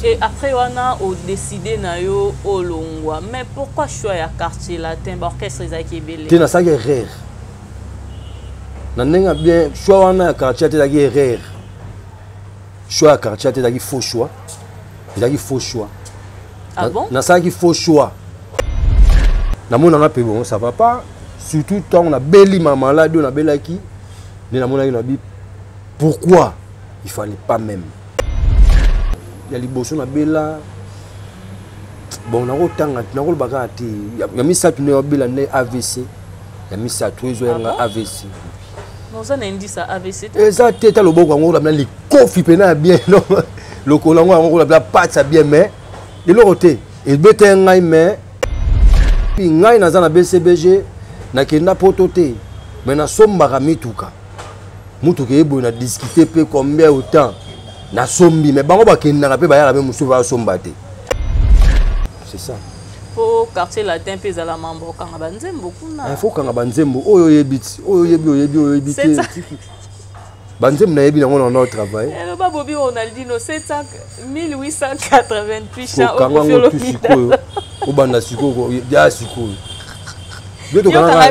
Et après, on a décidé de Olongwa. Mais pourquoi choix à quartier latin, orchestre qui est belé? Tu as ça erreur. Nanenga bien choix on a quartier tu as erreur. Choix à quartier tu as faux choix. Tu as faux choix. Ah bon? Na ça qui faux choix. Na mon na bon ça va pas. Surtout quand on a belli maman là, on a belaki. Na mon na bi pourquoi il fallait pas même. Il y a les bossons na bella. Bon na rotanga na ko baka ti. Ya mi ça tu ne bella ne AVC. Ya mi ça tu zo nga AVC. Non ça n'indi ça AVC. Et ça tête le boko ngo la li kofi pena bien non. Le kolango ngo la patte ça bien mais de l'autre côté, il bete ngai mais puis ngai na za na BCBG na kenda potote mais na somba mituka. Mutuka ebo na discuter peu combien autant na sombi mais bango ba kenda pe ba ya même musu ba somba te. C'est ça. Pour quartier latin pesa la mambo kanga banzembo kuna. Il faut kanga banzembo oyo yebiti oyo yebi te. Banzembo na yebi na on a travail. Le babobi Ronaldinho 1888 chant au au banda siko ya siko.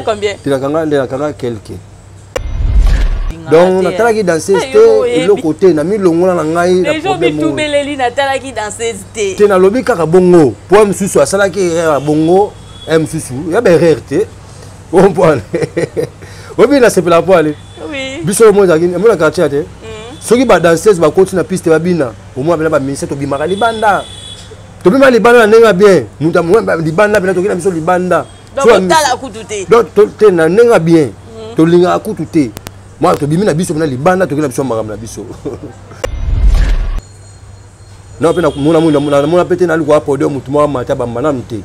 Combien? Tu as quelqu'un. Donc, on a talaki danser et l'autre côté, on a mis l'ongle dans ngai. Les gens ont tout beleli na talaki danser. Tu na lobi kaka bongo. Pour msusu asala ki erreur bongo, msusu. Ya ba erreur te. On point. Obi na sepela po aller. Oui. Biso mo za kini, mo na quartier te. Soki ba danseuse ba continue na piste ba bina. Au moins ba ministre to bimaka libanda. To bima libanda nenga bien. Muta mo libanda pena to kina biso libanda. Donc tala kututé. Donc to na nenga bien. To linga kututé. Moi, je suis biso na libanda to kina biso magam biso. Non, mon appétit na lwa podium mutuma mata ba manamte.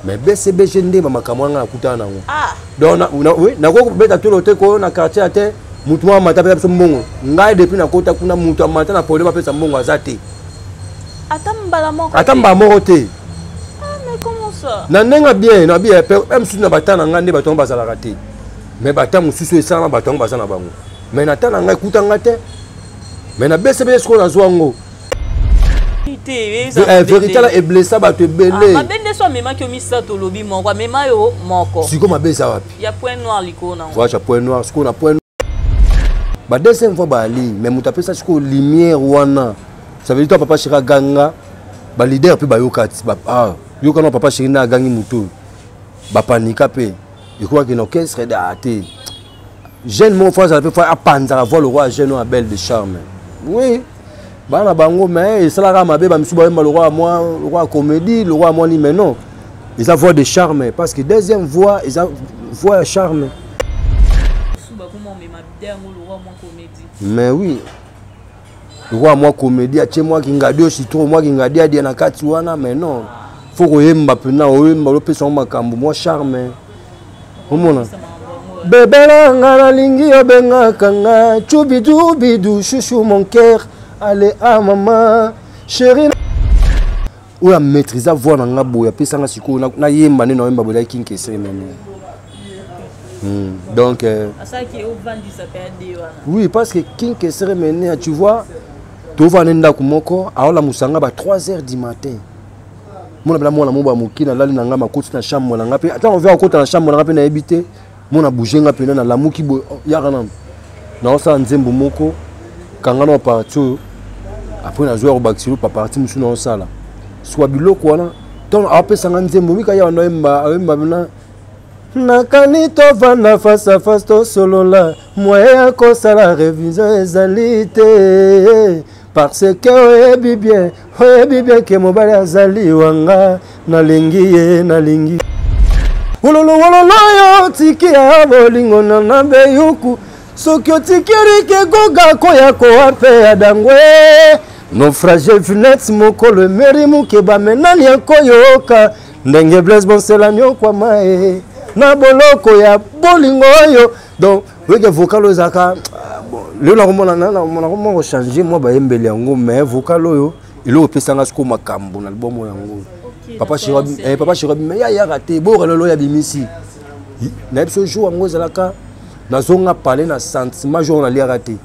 Mais BCBG ndé ba makamwanga akutana nango. Ah. Donc oui, na ko beta to lote ko na quartier ate mutuma mata ba biso mbongo. Ngai depuis na kota kuna mutu mata na podium ba pesa mbongo azate. Atamba moko. Atamba moko te. Ah, mais comment ça? Na nenga bien, na bien même si na batana ngande baton bazala raté. Mais bata mususu esala baton bazana bango. Mais na tana ngai kutanga te. Mais na BCBG ko na zwango. Vérité là est blessé ba te belé. Ma bende so mema ki omi sa to lobi moko mema yo moko. Siko ma besa wapi? Ya point noir liko na. Voilà point noir, siko na point. Ba deuxième fois ba ali, mais muta pesa siko lumière wana. Ça veut dire toi papa Chira ganga ba leader pe ba yokati ba ah yoka no papa Chira na gangi mutu. Ba panika pe. Je crois que l'orchestre est athée. Jeune mon frère ça peut faire apprendre à voir le roi jeune à belle de charme. Oui. Bana bango mais ça la mabe ba misuba le roi comédie le roi moni mais non ils ont voix de charme parce que deuxième voix ils ont voix charme mais oui le roi moi comédie chez moi qui ngadi aussi trop moi qui ngadi dia na kati wana mais non faut ko yemba pena oyemba lo pesa makambo moi charme omona bébé la ngana lingi obenga kanga chubidu bidu chouchou mon cœur. Allez, ah maman, chérie. Ou à maîtriser voix dans la boue, puis ça n'a pas na yemba ne noemba bola kinke semene. Donc oui, parce que kinke semene, tu vois, tu vas nenda kumoko, a la musanga ba 3h du matin. Mon abla mo la mo ba mokina la na ngama koti na chambre na ngape. Attends, on va kota na chambre na ngape na ebité. Mon a bougé ngape na la muki bo ya kana. Na osa nzembo moko kangana partout. Après on a joué au Baxilo pas parti musu na sala. Soit biloko wana. Donc après ça nzembo mika ya noemba na nakani to vanda face à face to solo la. Moi ya ko sala révision ezalité. Parce que oyebi bien que mobali azali wanga nalingi wololo yo tiki ya bolingo na beyuku soki otikiri ke goga koya ko ape adangwe naufrage funets mokolo meri mukeba menani yakoyoka ndenge bless bonsela nyokwa mae na boloko ya bolingo yo donc weke vocal ozaka le la comment changer moi ba yembeli yango mais vocal oyo ilo opesanga siko makambo na libomo yango papa Chirobi mais ya raté bo relolo ya bimisi na biso jour yango zalaka nazonga parler na sentiment jour na li raté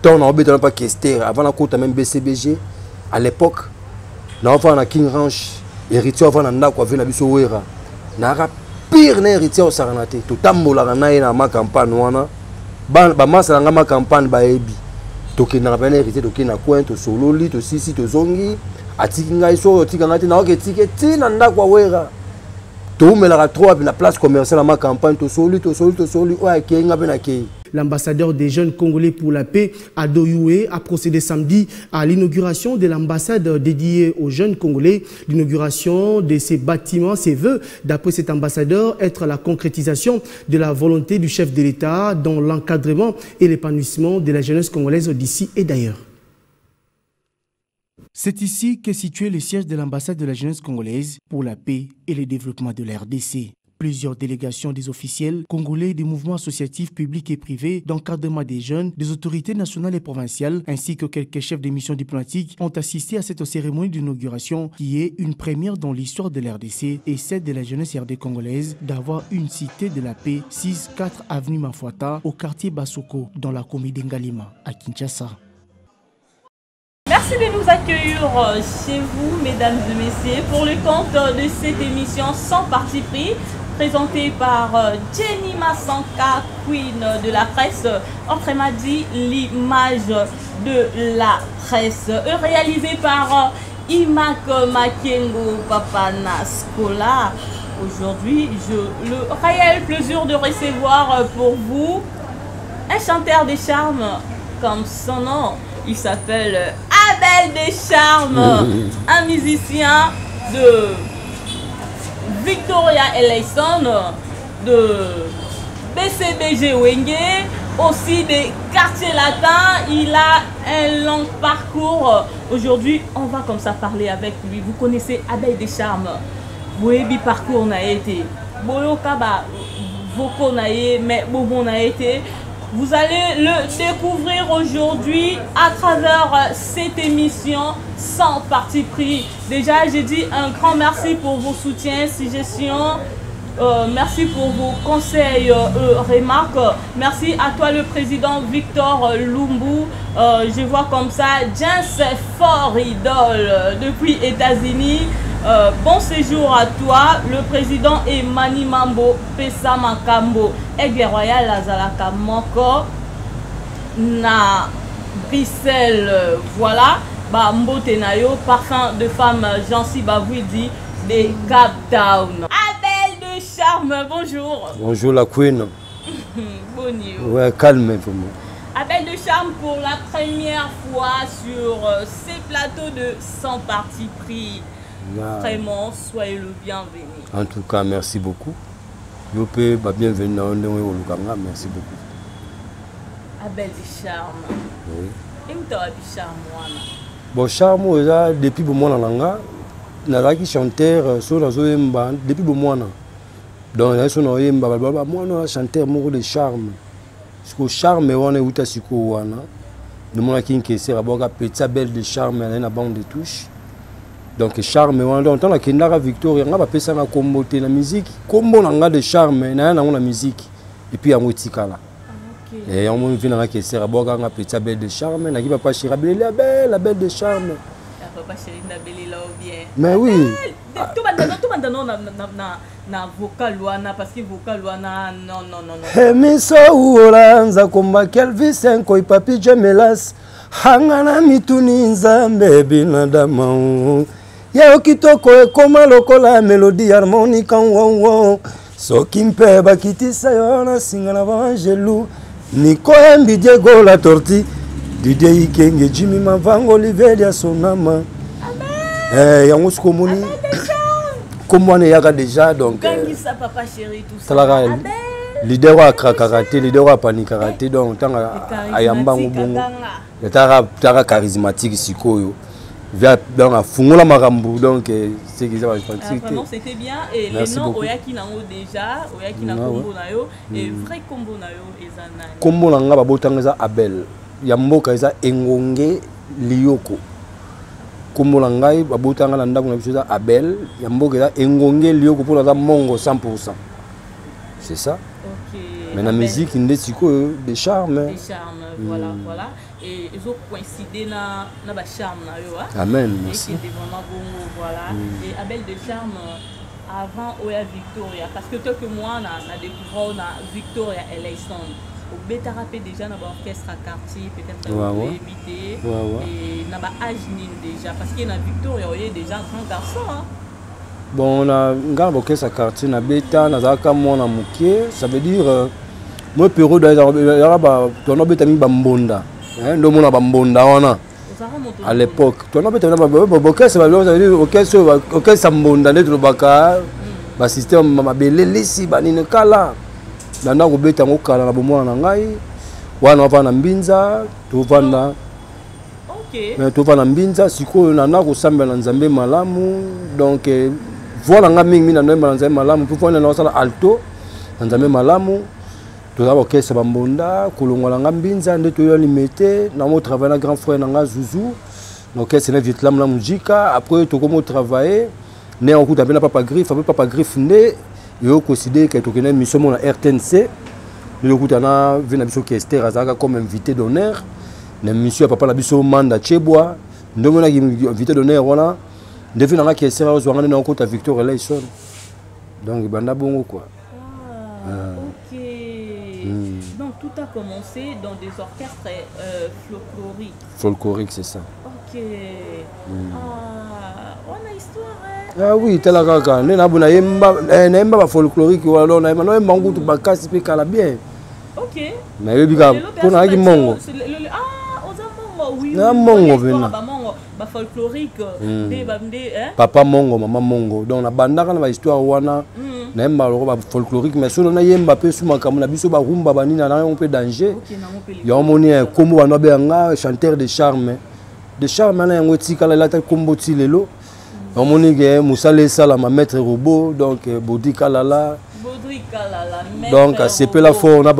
ton na obeta pas kester avant la côte même BCBG à l'époque na va na King Ranch héritier va na ndako avec na biso wera na ra pire na héritier au saranate to tambola na na ma campagne wana ba masa nga ma campagne ba ebi to ke na ba na héritier to ke na coin to sololi to sisi to zongi atiki ngai so tika ngati na oke tike tina ndako wera to melara trop na place commerciale na ma campagne to soli o akenga bena ke. L'ambassadeur des jeunes congolais pour la paix, Ado Youé, a procédé samedi à l'inauguration de l'ambassade dédiée aux jeunes congolais. L'inauguration de ces bâtiments se veut, d'après cet ambassadeur, être la concrétisation de la volonté du chef de l'État dans l'encadrement et l'épanouissement de la jeunesse congolaise d'ici et d'ailleurs. C'est ici qu'est situé le siège de l'ambassade de la jeunesse congolaise pour la paix et le développement de la RDC. Plusieurs délégations des officiels congolais des mouvements associatifs publics et privés d'encadrement des jeunes, des autorités nationales et provinciales, ainsi que quelques chefs de missions diplomatiques ont assisté à cette cérémonie d'inauguration qui est une première dans l'histoire de la RDC et celle de la jeunesse RD congolaise d'avoir une cité de la paix 6-4 avenue Mafuata au quartier Basoko dans la commune d'Ngalima à Kinshasa. Merci de nous accueillir chez vous, mesdames et messieurs, pour le compte de cette émission sans parti pris, présentée par Jenny Massanka, queen de la presse, autrement dit l'image de la presse, réalisée par Imak Makengo Papana Skola. Aujourd'hui, j'ai le réel plaisir de recevoir pour vous un chanteur de charme comme son nom. Il s'appelle Abel Descharmes, un musicien de Victoria Eleison, de BCBG Wenge, aussi des quartiers latins. Il a un long parcours. Aujourd'hui, on va comme ça parler avec lui. Vous connaissez Abel Descharmes. Boebi parcours n'a été. Boyokaba, Voko n'a été, mais Bobo n'a été. Vous allez le découvrir aujourd'hui à travers cette émission sans parti pris. Déjà, j'ai dit un grand merci pour vos soutiens, suggestions. Merci pour vos conseils, remarques. Merci à toi, le président Victor Lumbu. Je vois comme ça, James Fort Idol depuis États-Unis. Bon séjour à toi, le président Emani Mambo Pesa Makambo, Aigle Royal Lazalaka Moko, na Bruxelles, voilà, ba Mbote Nayo, parfum de femme Jancy Bavouidi de Cap Town. Abel Descharmes, bonjour. Bonjour la queen. Bonjour. Ouais, calme pour moi. Abel Descharmes pour la première fois sur ces plateaux de Sans Parti Pris. Vraiment, soyez le bienvenu. En tout cas, merci beaucoup. Yopé, bienvenue dans le Lukanga, merci beaucoup. Abel Descharmes. Oui. Et où t'as Charme? Bon, Charme, depuis que je suis chanteur sur la zone depuis que donc, je suis chanteur de Charme. Parce que Charme, on est où tu as le monde qui est petit Abel Descharmes, il y a une bande de touches. Donc Charme, on entend la Kendara Victoria, on va passer à la musique, comme on a de Charme, on a la musique, et puis on a là. Et on vient à la Kessera, on a petit Abel de Charme, on a pas chéri la belle de Charme. Papa chéri Nabeli là ou bien. Mais oui. Tout le monde na vocal wana parce que vocal wana non. Emiso uolanza komba Kelvis enko ipapi Jemelas, hangana mituni nzambe binadamu. Yao kitoko ekoma lokola melodie harmonique en soki mpe bakitisa yo na singa na Angelu Nico Embi Diego la torti Didier Ikenge Jimmy Mavango Oliveria Sonama. Yango skomoni comme on est déjà donc ça papa chéri tout ça. Leader wa karaté, leader wa panique karaté donc tant ayamba ngubongo. Tara charismatique sikoyo. Via dans la fungola marambu donc c'est qui ça va vraiment c'était bien et les noms oyaki nango déjà oyaki na kombo na yo et vrai kombo na yo ezana kombo na nga babotanga za Abel ya mboka eza Engonge Lioko kombo na ngai babotanga na ndako na biso za Abel ya mboka eza Engonge Lioko pour la mongo 100%. C'est ça? OK. Mais la musique, il y a des charmes. Des charmes, voilà, voilà. Et ils ont coïncidé dans le charme. Amen, merci. Et c'était vraiment bon, voilà. Et Abel de charme, avant Oya Victoria, parce que toi que moi, on a découvert Victoria Eleison. Au bêta rappé déjà dans l'orchestre à quartier, peut-être éviter. Et dans l'âge déjà, parce qu'il y a Victoria, il y a déjà un grand garçon. Bon, on a un orchestre à quartier, on a bêta, on a un mon amouké, ça veut dire, moi, période, on a bêta mis bambonda. Donc, on a bambonda, on a. À l'époque, on a bêta mis bambonda, ça veut dire, orchestre bambonda, le baka, le système, ma belle, les banine kala. Nanda kubeta ngokala na bomwana ngai wana vana mbinza tovanda tovanda mbinza sikoyo nanda kusambela nzambe malamu donc voilà nga mingi na nzambe malamu pour fona na sala alto nzambe malamu toza orchestre bambonda kulongola nga mbinza nde toyo limité na mo travailler na grand frère nga Zouzou l'orchestre na Vietnam la mujika après to comme travailler né en kuta bena papa griffe nde yo considère que tu connais une mission à RTNC. Le coup tana vient biso Kester Azaka comme invité d'honneur. La mission papa la biso Manda Cheboa. Nous on a invité d'honneur voilà. Devant la Kester Azaka na côté Victor Eleison. Donc banda bongo quoi. OK. Donc tout a commencé dans des orchestres folkloriques. Folklorique c'est ça. OK. On a histoire. Ah oui, tel kaka ne na bona yemba ba folklorique wala na yemba no yemba ngutu bakasi pe kala bien. OK. Mais le bika pona ki mongo. Oza mongo oui. Na mongo vena. Ba folklorique de ba hein. Papa mongo, maman mongo. Donc na bandaka na ba histoire wana na yemba lo ba folklorique mais solo na yemba pe suma kamuna biso ba rumba banina na on peut danger. OK na on peut. Ya moni kombo bana be nga chanteur de charme. De charme na yango tikala la ta kombo ti lelo. On m'a dit que Moussa Lessa ma maître robot donc Bodi Kalala. Donc c'est peu la fois on a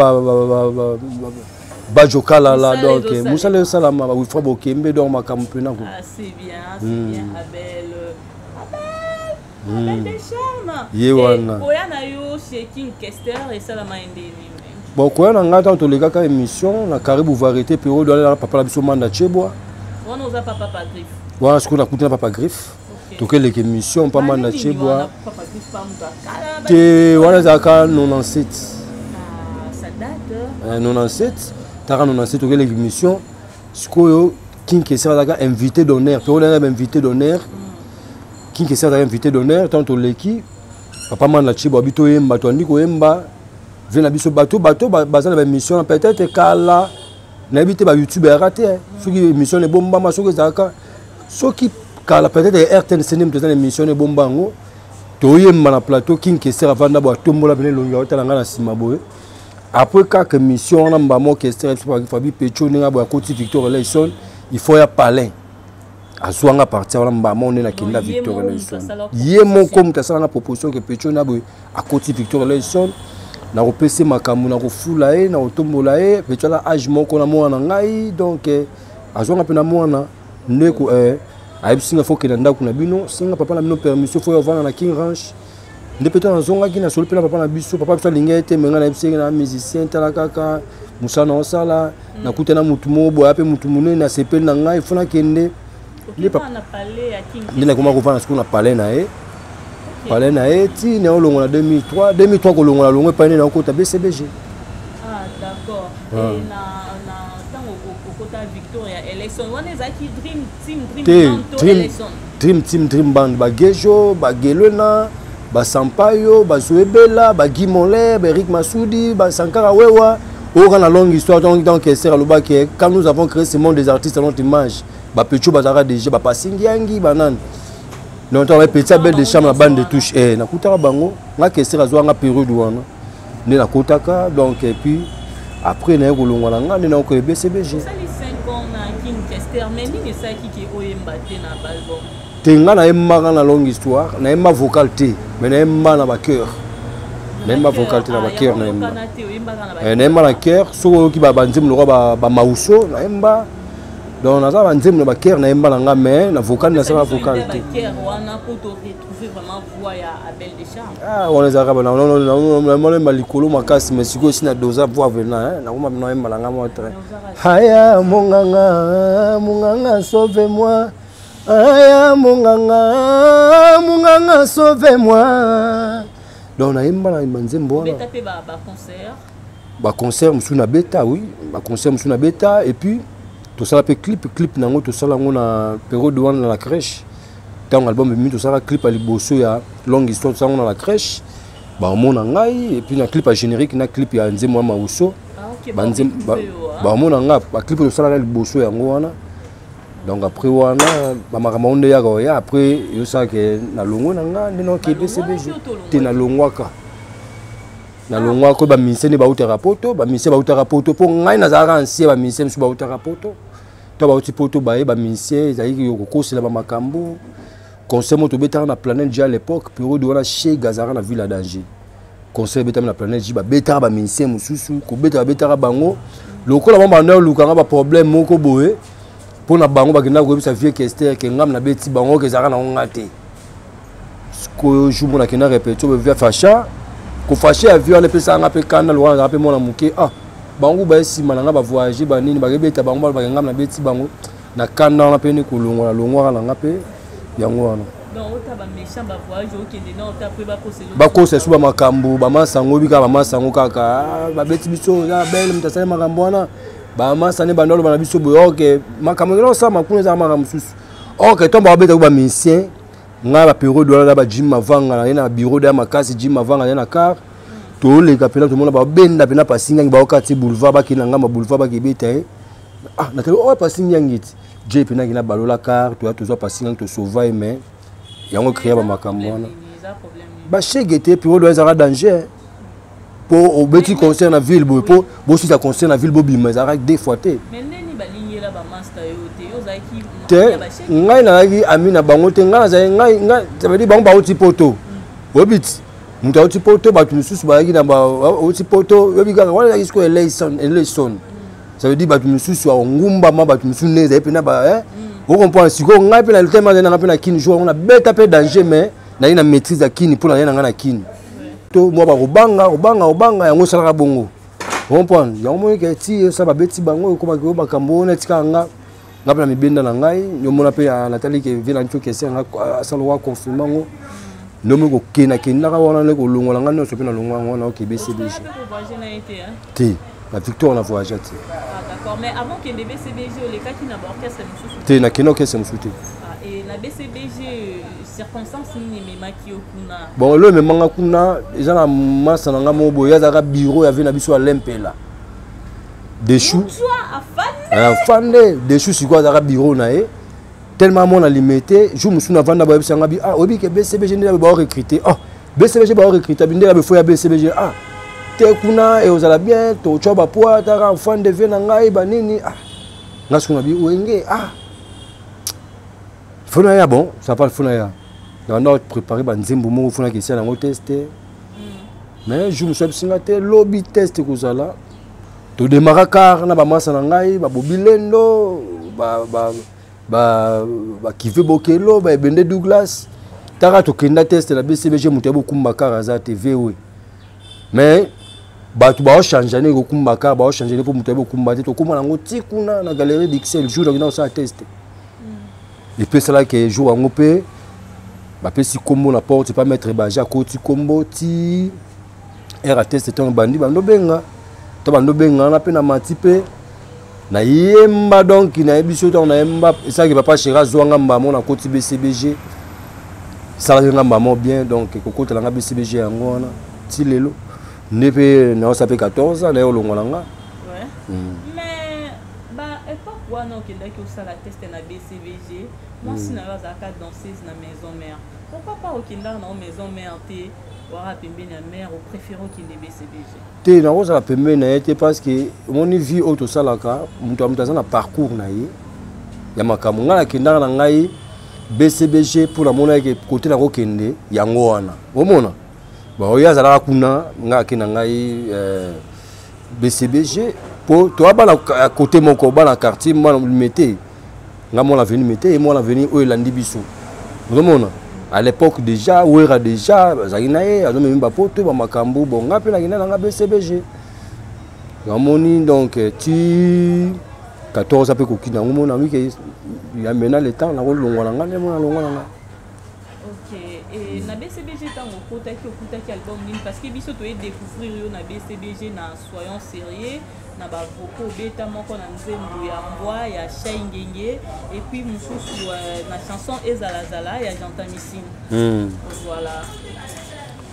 Bajo Kalala donc Moussa Lessa ma Wifra Bokembe donc ma campagne. Ah c'est bien Abel. Abel des charmes. Yewana. Koya na yo chez King Kester et ça la maindeni. Bon koya na ngata to les gars émission na Caribou variété période dans papa la biso Manda Cheboa. On nous a papa Griffe. Voilà ce qu'on a écouté papa Griffe. Donc les émissions pas Manda Cheboa. Te wana zaka 97. Ça date. 97. Tara 97 donc les émissions sikoyo King Kester zaka invité d'honneur. Période on a invité d'honneur. King Kester zaka invité d'honneur tant to leki papa Manda Cheboa bito yemba to ndiko yemba vient biso bateau bazana ba émission peut-être kala na habité ba YouTube raté ceux qui émission les bomba ma ceux qui kala peut-être RTNC nem tozana émission les bomba ngo toyemba na plateau King Kester avanda bo tombola bene longa otalanga na sima boye après quelques émissions on a mbamo Kester Fabi Pecho ninga bo akoti Victor Eleison il faut ya palin azwanga partir on mbamo on na kinda Victor Eleison yemo comme ta sala proposition que Pecho na bo akoti Victor Eleison na repese makamu na kofula na otombola Pecho la âge moko na mwana ngai donc azwanga pe na mwana ndeko ayebisinga fo kenda ndako na bino singa papa na bino permission fo yovana na King Ranch nde peut-être nazonga kina solo pe na papa na biso papa biso linga ete menga na yebisinga na musicien tala kaka musana osala na kutana mutu mobo ape mutu munene na sepeli na ngai fo na kende nde papa na parler ya King nde na koma kovana siko na parler na ti na olongo na 2003 kolongo na longo pa ne na okota BCBG. Ah d'accord. Et na Victoria Eleison on est qui dream team band bagejo bagelena basampayo bazoebela bagimole Eric Massoudi basankara wewa on a longue histoire donc Kester aloba que quand nous avons créé ce monde des artistes à notre image Pecho bazara déjà Passingiangi banan donc on va petit belle de chambre la bande de touche na kutaka bango nga Kester azwanga période wana ne na kotaka donc et puis après na kolongwa na nga na ko BCBG tenga na yemba na longue histoire na yemba vocal te mais na yemba na ba cœur na yemba vocal te na ba cœur na yemba na yemba na cœur so ki ba banzim lo ba mauso na yemba Donc on a ça nzembo na ba cœur na yemba nga mais na vocal na ça vocal te. On a pour retrouver vraiment voix ya Abel Deschamps. Ah on les arabes non malikolo makasi mais siko aussi na dosa voix venant na kuma na yemba nga mo très. Haya munganga sauve-moi. Aya munganga sauve-moi. Donc na yemba na nzembo wana. Beta pe ba concert. Ba concert musu na beta oui, ba concert musu na beta et puis tout ça fait clip nango tout ça lango na période dans la crèche. Tant album mi tout ça clip à liboso ya longue histoire ça dans la crèche. Ba mona ngai et puis na clip à générique na clip ya nzembo ma uso. Ah OK. Ba mona nga ba clip tout ça la liboso yango wana. Donc après wana ba makamonde ya ko ya après yo ça que na longo nga ndino ke BCBG te na longwaka. Na longwa ko ba misene ba uterapoto ba misene ba uterapoto po ngai na zara ancien ba misene su ba uterapoto to ba utipoto ba e ba misene zaiki yo kokosela ba makambo conseil moto beta na planète déjà à l'époque période wana chez Gazara na ville à danger conseil beta na planète ji ba beta ba misene mususu ko beta bango lokola ba bandeur lukanga ba problème moko boye po na bango ba kenda ko bisa vie Kester ke ngam na beti bango ke zara na ngate ko jumo na kena répéter be via facha ko fâché avion le pesa nga pe kana lo wana pe mona muke ah bangu ba sima nga ba voyager ba nini ba gebeta bangu ba ngam na beti bangu na kana na pe ni kulungwa longwa na nga pe yango wana donc ota ba méchant ba voyage okende na ota pe ba ko se suba makambo ba masango bika ba masango kaka ba beti biso ya belle mtasale makambo wana ba masane bandolo ba na biso boyo ke makambo lo sa makune za makambo susu OK tomba ba beta ba misien nga ba période wana ba Jim Mavanga na bureau de makasi Jim Mavanga na car to le kapela to mona ba benda pena pasinga ba okati boulevard ba kinanga ma boulevard ba kibeta ah na telo o pasinga ngiti je pena kina balola car to to zo pasinga to sauver mais yango créer ba makambo wana ba chegete période wana danger pour au petit concert na ville bo bo si ça concert na ville bo bima za des fois te ngai na ngai amina bango te ngai ça veut dire bango ba oti poto obit muta oti poto ba tu mususu ba na ba oti poto obi ga wala isko eleison ça veut dire ba tu mususu wa ngumba ma ba tu mususu neza epena ba vous comprenez siko ngai pe na le thème na pe na kini jour on a beta pe danger mais na maîtrise ya kini pour na ngai na kini to mo ba obanga yango sala bongo vous comprenez yango mo ke ti ça ba beti bango ko ba kambo na tika nga ngapela mibenda na ngai nyomona pe ya Nathalie ke vila ncho kese nga asalo wa confirmer ngo nomo ko kena ka wana le ko longola nga no so pe na longwa ngona OK BCBG ti la victoire na voyage ti d'accord mais avant que le BCBG le cas qui na orchestre mususu ti na kino kese mususu et la BCBG circonstance ni memaki okuna bon le memanga kuna eza na masa na nga mo boya za bureau ya vina biso alempela Deshu afande deshu siko azaka bureau na e tellement mon limité jour musuna vanda ba bisanga bi ah obi ke BCBG ndela ba recruter ah BCBG ba recruter ndela be fo ya BCBG ah te kuna e ozala bien to choba poa ta enfant de vena ngai ba nini ah ngasu na bi wenge ah fona ya bon ça pas fona ya on a préparé ba nzembo mo fona ke sia na ngo tester mais jour musa bisinga te lobby test ko zala to démarrer car na ba masa na ngai ba bobilendo ba kive bokelo ba bende Douglas tara to kenda test la BCBG mutebo kumba car za TV oui mais ba tu ba changer ne ko kumba car ba changer ne pour mutebo kumba to kuma nango tikuna na galerie d'Ixelles jour na ça test et puis ça là que jour en opé ba pesi combo na porte pas mettre baja côté combo ti era test ton bandi bando benga to bando benga na pe na matipe na yemba donc na ebiso to na yemba ça que papa chéra zwanga mbamo na côté BCBG ça nga mbamo bien donc kokota la BCBG yango na ti lelo nepe na ça fait 14 ans na olongola nga ouais mais ba époque wana okendaki osala test na BCBG moi si na bazaka danseuse na maison mère pourquoi pas okenda na maison mère te wara pembeni ya mère au préféré okende BCBG te na oza pembeni na été parce que mon vie auto salaka mutu amutaza na parcours na ye ya makambo ngala kenda na ngai BCBG pour la mona ke côté na kokende yango wana omona ba oya zala kuna ngaki na ngai BCBG pour toi ba na côté moko ba na quartier moi metté Moi la venir mettre et moi la venir où il biso. Vraiment à l'époque déjà où era déjà Zaginae azo même pas poto ba makambo bon ngapi la gina nga BCBG. Ngamoni donc tu 14 après ko kina ngomona oui que il y a maintenant le temps la longwa nga ne mona longwa nga. OK et na BCBG tango kotaki album nini parce que biso to découvrir yo na BCBG na soyons sérieux na ba voko beta moko na nzembo ya mbwa ya Shaingenge et puis mususu na chanson Ezalazala ya Janta Missine. Voilà.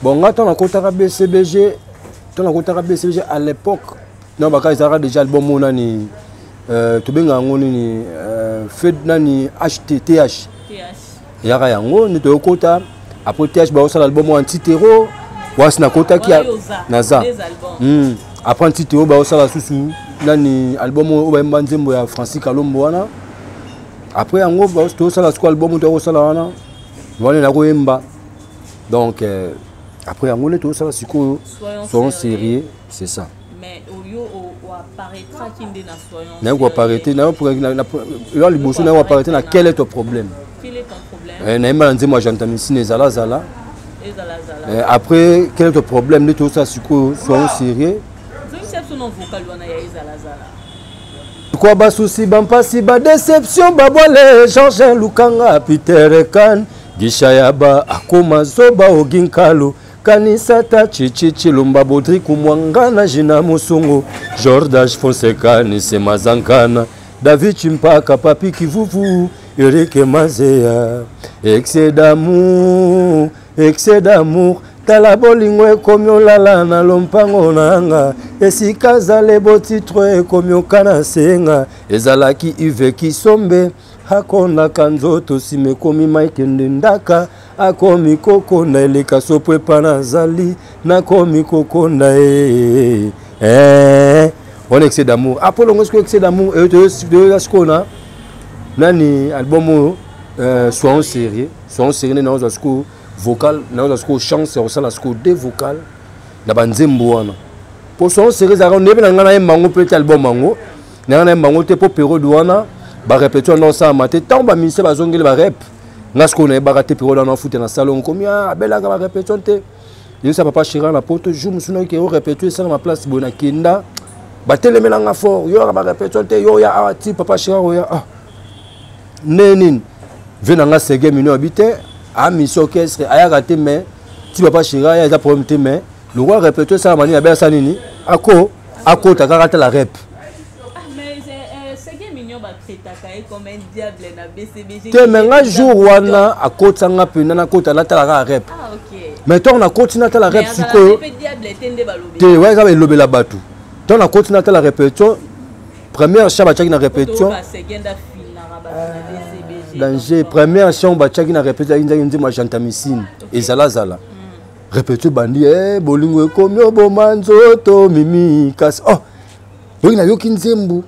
Bon ngata na kotaka BCBG à l'époque non baka izara déjà album mona ni to benga ngoni ni fait nani HTTH yaka yango ni to kota après TH ba osala album anti-terror wasi na kota ki naza après anti-terror ba osala susu nani album o ba mbanzembo ya Francis Kalombo wana après yango ba osala sko album to osala wana wana na koyemba donc après yango le to osala siko soyons sérieux c'est ça mais oyo o apparaîtra kinde na soyons na ko apparaître na yo liboso na ko apparaître na quel est ton problème. Quel est ton problème? Naïma dit moi j'entends ici Ezalazala. Après quel est ton problème de tout ça siko soyons sérieux. Quoi ba souci ban pasi ba déception ba boile Jean Lukanga Peter Kan Gishayaba akoma zoba oginkalo Kanisata chichichi lumba bodri kumwangana jina musungu Jordash Fonseca ni semazankana David Chimpaka papi kivuvu Eric Mazea excès d'amour tala bolingo komyo lala na lompango nanga esika zale botitre komyo kana senga ezalaki ive kisombe hakona kanzoto simekomi maikende ndaka akomi kokonda eleka sopwe pana zali nakomi kokonda on excès d'amour après longo excès d'amour et de skona nani album soyons sérieux na ozasko vocal na ozasko chance osala sko deux vocal na banzembo wana pour soyons sérieux za ndebe na ngana mango peut album mango na ngana mango te pour période wana ba répéter non ça maté tant ba mise ba zongeli ba rep ngasko na ba raté période na foot na salon combien bela ba répéter te yo ça papa Chira na poto jour musuna ke répéter ça na ma place bona kinda ba telemelanga fort yo ba répéter te yo ya ati papa Chira yo ah Nénin, venant à Ségué, mineur habité, à mission orchestre, à raté, mais si papa Chira, il y a des problèmes, mais le roi répète ça, mani, à Sanini, à quoi, t'as raté la rep. Mais Ségué, mineur, c'est comme un diable, na BCBG. Tu mais un jour, wana, à côte, ça n'a pas, na côte, là, t'as la rep. Ah, ok. Mais toi, on a continué à la rep, c'est quoi? Tu ouais, ça va lever la batou. Toi, on a continué à la répétition. Première chambre, tu as une répétition. Danger première chambre tchaki na répéter inza moi Janta Missine Ezalazala répéter bandi bolingo komyo bomanzoto mimi kasi oh boyi na yoki nzembu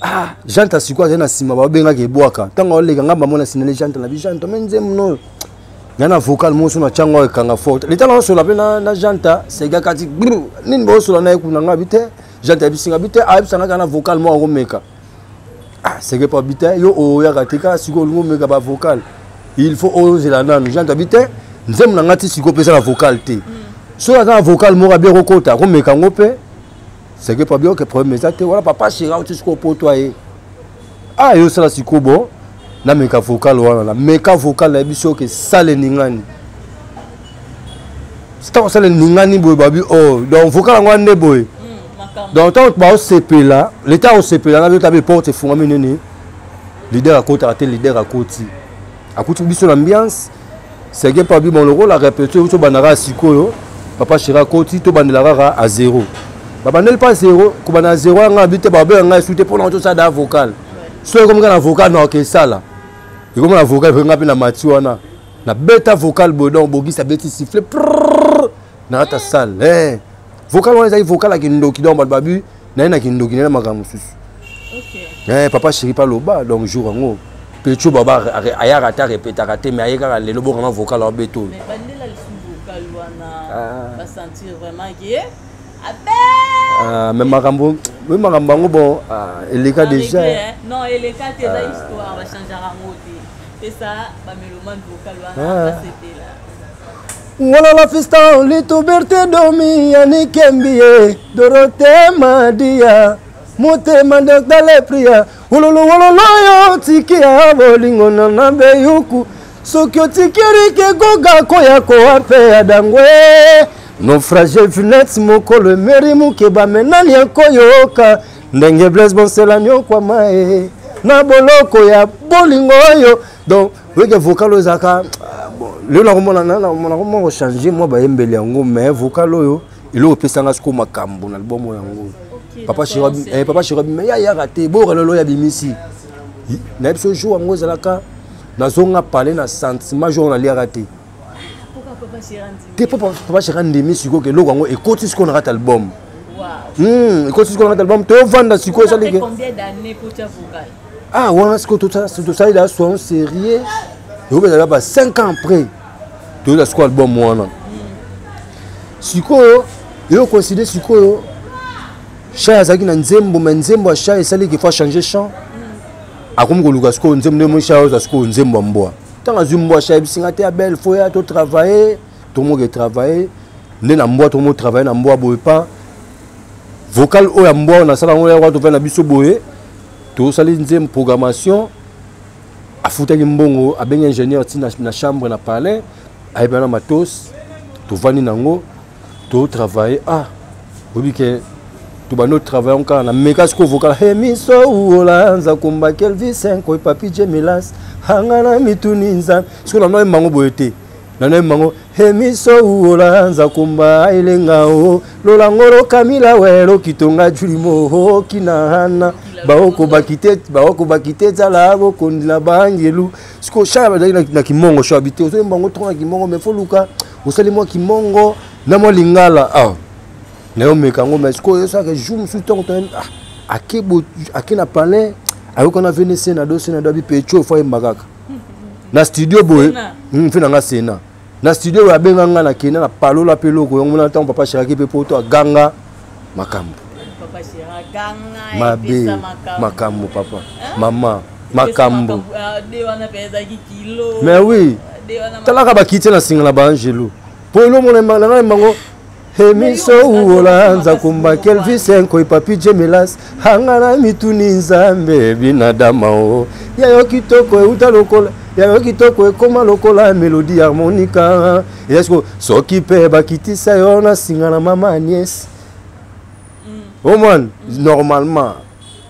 ah Janta sikwa na sima ba benga ke bwaka tanga olega ngamba mona sinele Janta na bijanta menzemu no yana vocal mo sona changa kanga forte leta na so la na Janta sega kati nini bo so na ekuna ngabite Janta bisinga bite abisanga kana vocal mo ngomeka. Ah, c'est pas habité, yo ya katika siko lungo mega ba vocal. Il faut oser la nanu. J'entends habité, nzem na ngati siko pesa la vocal te. So la vocal mo bien rekota, ko meka ngope. C'est pas bien que problème ça te voilà papa Chira ou siko poto ye. Ah yo sala siko bo na meka vocal wana na meka vocal na biso ke sale ningani. C'est sale ningani boy babi oh donc vocal ngwande boy. Donc, tant que au CP là, l'état au CP là, on a porte fou amené. Leader à côté, leader à côté. À côté de l'ambiance, c'est que pas bien mon rôle à répéter au banara siko, papa Chira côté, to bandelara à zéro. Papa n'est pas zéro, comme à zéro, on a habité babé, on a souhaité pour l'entour ça d'un vocal. Soit comme un vocal non que ça là. Et comme un vocal vraiment bien la matuana. La bêta vocal bodon, bogi sa bêtise siffler. Na ta salle, vocal on a vocal qui ndoki dans babu na ki ndoki na makambo susu. OK. Papa Chéri pas loba donc jour en haut. Pecho baba aya rata répéter raté mais aya le lobo vraiment vocal en béton. Mais bandela le vocal wana va sentir vraiment que Mais Marambo, oui, Marambo, bon, il est déjà. Non, il est cas, tes histoires, va changer à monter. C'est ça, bah, mélomane vocal, c'était là. Voilà la festa, l'itoberté domi, Yannick Mbie, Dorothée Madia, Moté Mandak dans prières. Wololo, yo, tiki, abolingo, nanambe, yuku, sokyo tikiri, ke goga, koya, koa, pe, adangwe. Naufragé funette moko le merimu keba menani koyoka ndenge bless bon c'est la nyokwa mae na boloko ya bolingo yo donc weke vocal ozaka bon le na komona changer moi ba yembeli yango mais vocal yo il o pesanga sko makambo na albumu yango papa chéri mais ya raté bo relolo ya bimisi na biso jour yango zalaka nazonga parler na sentiment jour na li raté. Papa Chéri Ndemi siko ke loko ngo ekoti siko na album. Wow. Ekoti siko na album to vanda siko ça les. Combien d'années pour ta vocal? Ah ouais, ce que tout ça il a son sérieux. Et vous avez pas 5 ans après. Tout la siko album moi. Siko yo considère siko yo. Cha zaki na nzembo menzembo cha esali qu'il faut changer chant. Akomo ko luka siko nzembo mo cha za siko nzembo mboa. Tant que je suis à belle, il faut travailler. Tout le monde travaille. Nous avons travaillé, nous avons pas. Vocal, on a tout ça, une programmation. A foutre un bon ingénieur dans la chambre, dans le palais. A un matos. Tout va nango. Tout travail. Ah, vous dites que tout va notre travail encore. Na méga vocal. Hemiso ola nza kumba kelvi 5 ko papi Jemilas. Hangana mituninza siko na noy mango boyete na noy mango hemiso uola nza kumba ilenga o lolangoro kamila wero kitonga julimo ho kinahana baoko bakite zala bo kondina bangelu siko shaba na kimongo sho habité ozo mbango tona kimongo me foluka osali mo kimongo na mo lingala ah na yo mekango mais siko yo ça que jour sous ton akina palais. Alors qu'on a venu na dossier na dobi pecho foi magaka na studio boy mfina nga sena na studio ya benga nga na kena na palola peloko yango na temps papa Chéri pe poto ganga makambo papa Chéri ganga mabe makambo papa mama makambo de wana pesa kilo mais oui talaka ba kite na singala ba angelo polo mon na mango Hemiso uola nza kumba kelvi 5 ko papi Jemilas hangana mituni nzambe binadama o ya yo kitoko uta lokola ya yo kitoko koma lokola mélodie harmonica yesko soki pe bakitisa yo na singana mama Agnès au moins normalement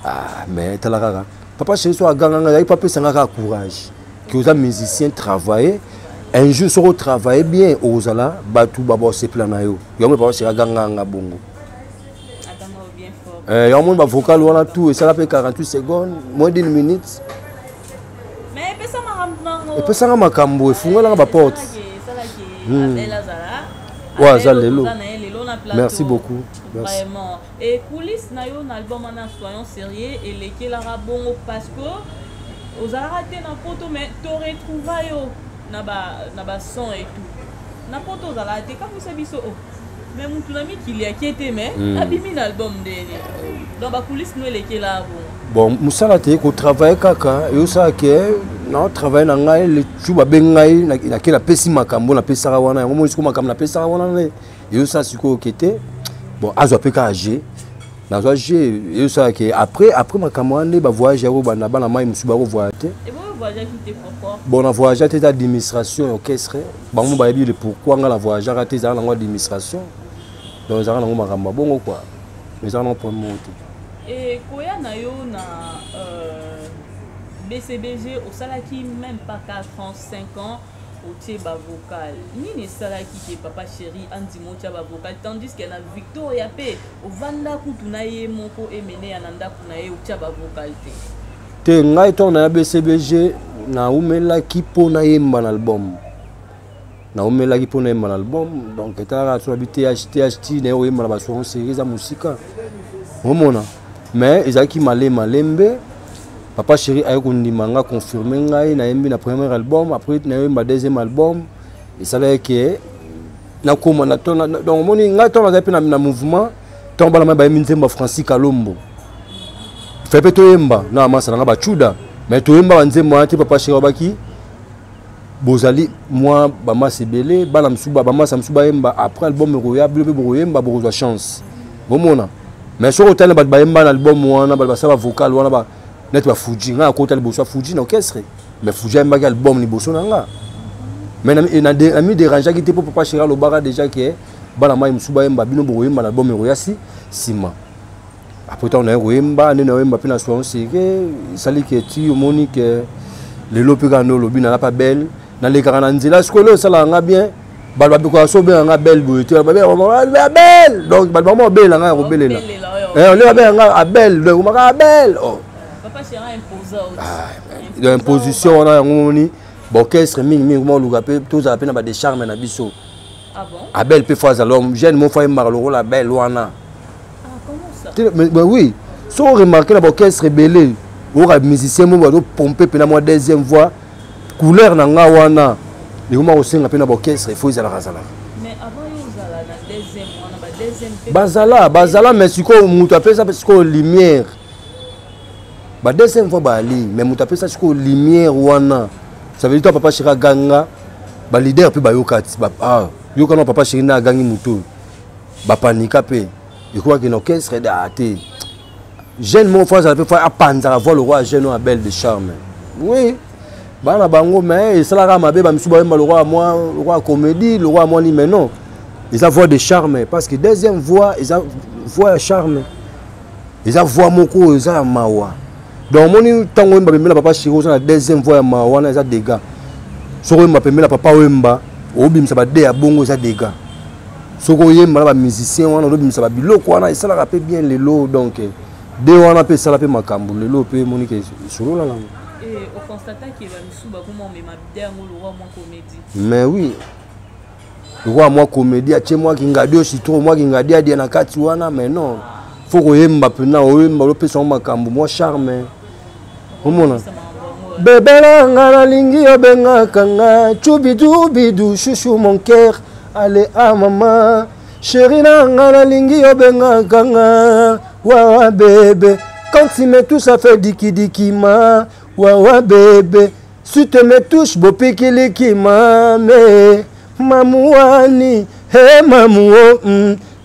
ah mais talaka papa Chéri so aganga ya papa sanga courage que aux musiciens travailler. Un jour, si on travaille bien, aux ala, batu babo se planayo. Y'a pas se ganga bongo. Y'a mon vocal on a tout et ça la fait 48 secondes, moins d'une minute. Mais pesa makambo. Et pesa makambo, funga la porte. Ouais, ça lelo. Merci beaucoup. Merci. Vraiment. Et coulisses na yo na album en soyons sérieux et les la bongo parce que aux arrêté na photo mais to retrouva yo. Naba son et tout. Na poto za la te ka vous sabiso oh. Mais mon ami qui li inquiété mais abimi l'album de dans ba coulisse nous les là bon musala te ko travailler kaka yo ça que non travail na ngai le chuba bengai na kila pesi makambo na pesa wana ngo mo siko makambo na pesa wana yo ça siko kete bon azo peka age na zo age yo ça que après makambo ane ba voyage ro bana bana mai musuba ro voyager. Bon, la voyage à l'administration orchestre. Bon, on va dire pourquoi on a voyage à l'administration. Donc, on a un bon quoi. Mais on a un point de monter. Et quand on a BCBG, au salaki même pas 4 ans, 5 ans, au tchèba vocal. Ni salaki qui est papa Chéri, Andy Mochaba vocal. Tandis qu'il y a Victoria P. Au Vanda Koutunaye, Moko et Mene Ananda Kunaye, au tchèba vocal. Te ngai to na BCBG na umela kipo na yemba na album na umela kipo na yemba na album donc etara so habité HT na yo yemba na baso série za musika omona mais ezaki malembe papa Chéri ayo kundimanga confirmer ngai na yembi na premier album après na yemba deuxième album et ça là que na koma na to donc moni ngai to na zapi na mouvement tant bala ma ba nzembo Francis Kalombo fait pe to yemba na masa na ba chuda mais to yemba nzembo ati papa chéri baki bozali moi ba masa belé bala msuba ba masa msuba yemba après album roya bebe royemba bozo chance bomona mais sur hôtel ba yemba na album wana ba saba vocal wana ba net ba Fuji nga ko hôtel boso Fuji na orchestre mais Fuji yemba ki album ni boso nga mais na ami dérangeant qui était pour papa chéri lo bara déjà que bala mai msuba yemba bino royemba na album roya si sima après on a royemba ne na yemba pina so c'est que sali que tu monique le lopigano lobi na pas belle na les garanzila skolo sala nga bien balba biko so be nga belle boyete ba belle donc balba mo belle nga ko belle là on le ba nga belle donc ma belle oh papa chéri imposant l'imposition on a ngoni orchestre mingi mo luka pe tous a pena ba de charme na biso ah bon a belle pe fois alors jeune mo fa mar le rôle la belle wana mais oui, si on remarque l'orchestre belé, on a musicien mo va pomper pena moi deuxième voix, couleur na nga wana, les gens aussi na pena orchestre, il faut ils la razala. Mais avant ils ala na deuxième wana ba deuxième bazala mais si ko mutu appelle ça parce que lumière. Ba deuxième voix ba ali, mais mutu appelle ça parce que lumière wana. Ça veut dire toi papa Chira ganga, ba leader pe ba yokati, ba ah, yokana papa Chira na gangi mutu. Ba panika pe. Je crois que l'orchestre est daté. Jeune mon frère, ça peut faire apprendre à voir le roi jeune à belle de charme. Oui. Bana bango mais ça la mabe ba misuba le roi moi le roi comédie, le roi moi ni mais non. Ils ont voix de charme parce que deuxième voix, ils ont voix charme. Ils ont voix moko, ils ont mawa. Donc mon tango mba pemela papa Chiro ça la deuxième voix mawa na ça dégâts. Soko mba pemela papa wemba, obim ça ba dé à bongo ça dégâts. Soko yemba ba musicien wana lo bimisa ba biloko wana esala rapé bien lelo donc de wana pe sala pe makambu lelo pe monique solo la langue et au constatant que ba misuba comment me ma bien le roi moi comédie mais oui le roi moi comédie atie moi ki ngadi aussi trop moi ki ngadi adi na kati wana mais non faut ko yemba pe na oyemba lo pe son makambu moi charme omona bébé ngala lingi obenga kanga chubidu chouchou mon cœur. Allez à maman, chérie nanga lingi obenga kanga, wawa bébé. Quand tu me touches, ça fait diki ma, wawa bébé. Si tu me touches, bopi kiliki ma, mais mamouani, hey mamou,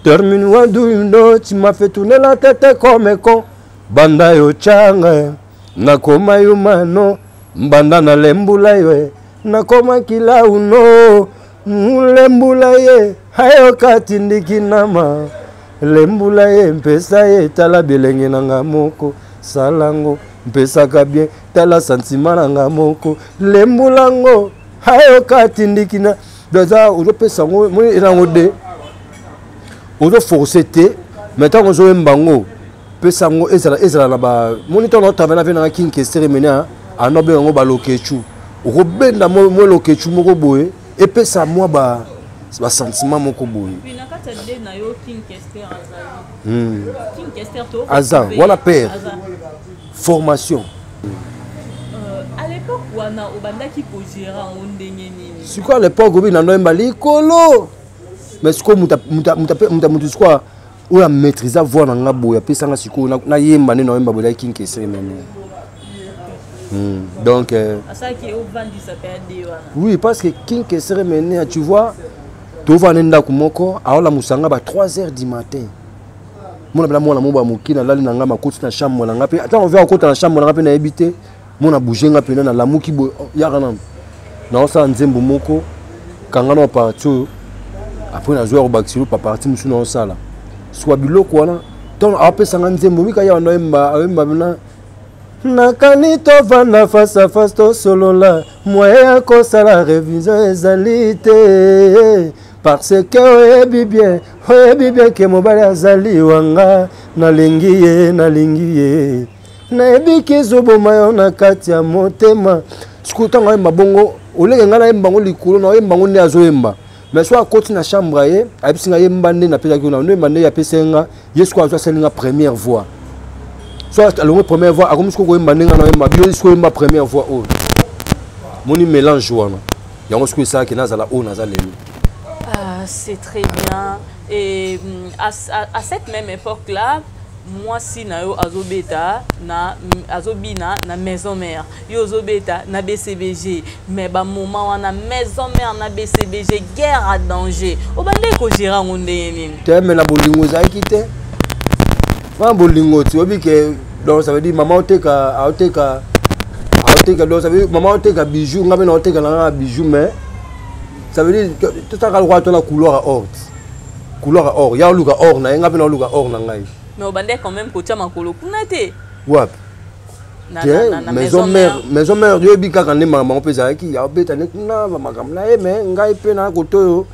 termine wanduino, tu m'as fait tourner la tête comme un con. Banda yo changa, nakoma yumano, banda na lembula yo, nakoma kila uno. Lembula ye hayo katindiki nama lembula ye mpesa ye tala bilenge nanga moko salango mpesa ka bien tala sentiment nanga moko lembula ngo hayo katindiki na daza ozo pesa ngo mo erango de ozo forcete maintenant ozo mbango pesa ngo ezala na ba monitor no tavana vena na king cérémonie anobe ngo ba lokechu robenda mo lokechu moko boye et puis ça moi bah sentiment mon koboy puis na kata de na yo king Kester azali king Kester to azan voilà père formation à l'époque wana obandaki ko gérer en ndenge nini c'est quoi l'époque obi na noemba likolo mais c'est quoi muta quoi ou la maîtriser voir na boya pesa nga siko na yemba ne noemba boya king Kester mene. Donc oui parce que king Kester mené tu vois to va nenda kumoko aola musanga ba 3h du matin mona bla mona moba mukina lali nanga makoti na chambre nanga pe attends on va okota na chambre nanga pe na habiter mona bouger pe na la muki bo yakana na osa nzembo moko kanga na partout après na jouer au baxilo pa parti musu na osala soit biloko wana ton apesa nzembo mika ya no emba na nakani tovanda face à face to solola moyen kosala révision ezali te parce que oyebi bien ke mobali azali wanga nalingi ye nayebi kizoboma yo na kati ya motema sikutango yemba bongo olenge nga na yemba ngo likolo na yemba ngo nde azoyemba mais so akoti na chambre ye ayebisinga yemba nde napesaki na yemba nde yapesenga ye siko azoasalinga première voix soit la première voix comme ce que na yemba bio siko yemba première voix o moni mélange wana yango siko ça ke nazala o nazaleli. C'est très bien. Et à cette même époque-là, moi si na yo azobeta na azobina na maison mère yo azobeta na BCBG mais ba moment wana maison mère na BCBG guerre à danger obande ko gérant ngondé nini teme na bolingo zaki te ma bolingo ti obi ke donc ça veut dire maman oteka donc ça veut dire maman oteka bijou ngabe na oteka na bijou mais ça veut dire tout ça ka le droit la couleur or ya luka or na ngabe na luka or na ngai. Mais au bandé quand même kocha makolo kunate. Wap. Maison mère Dieu bika quand maman pesa ki ya beta ne kuna makam na mais ngai pe na koto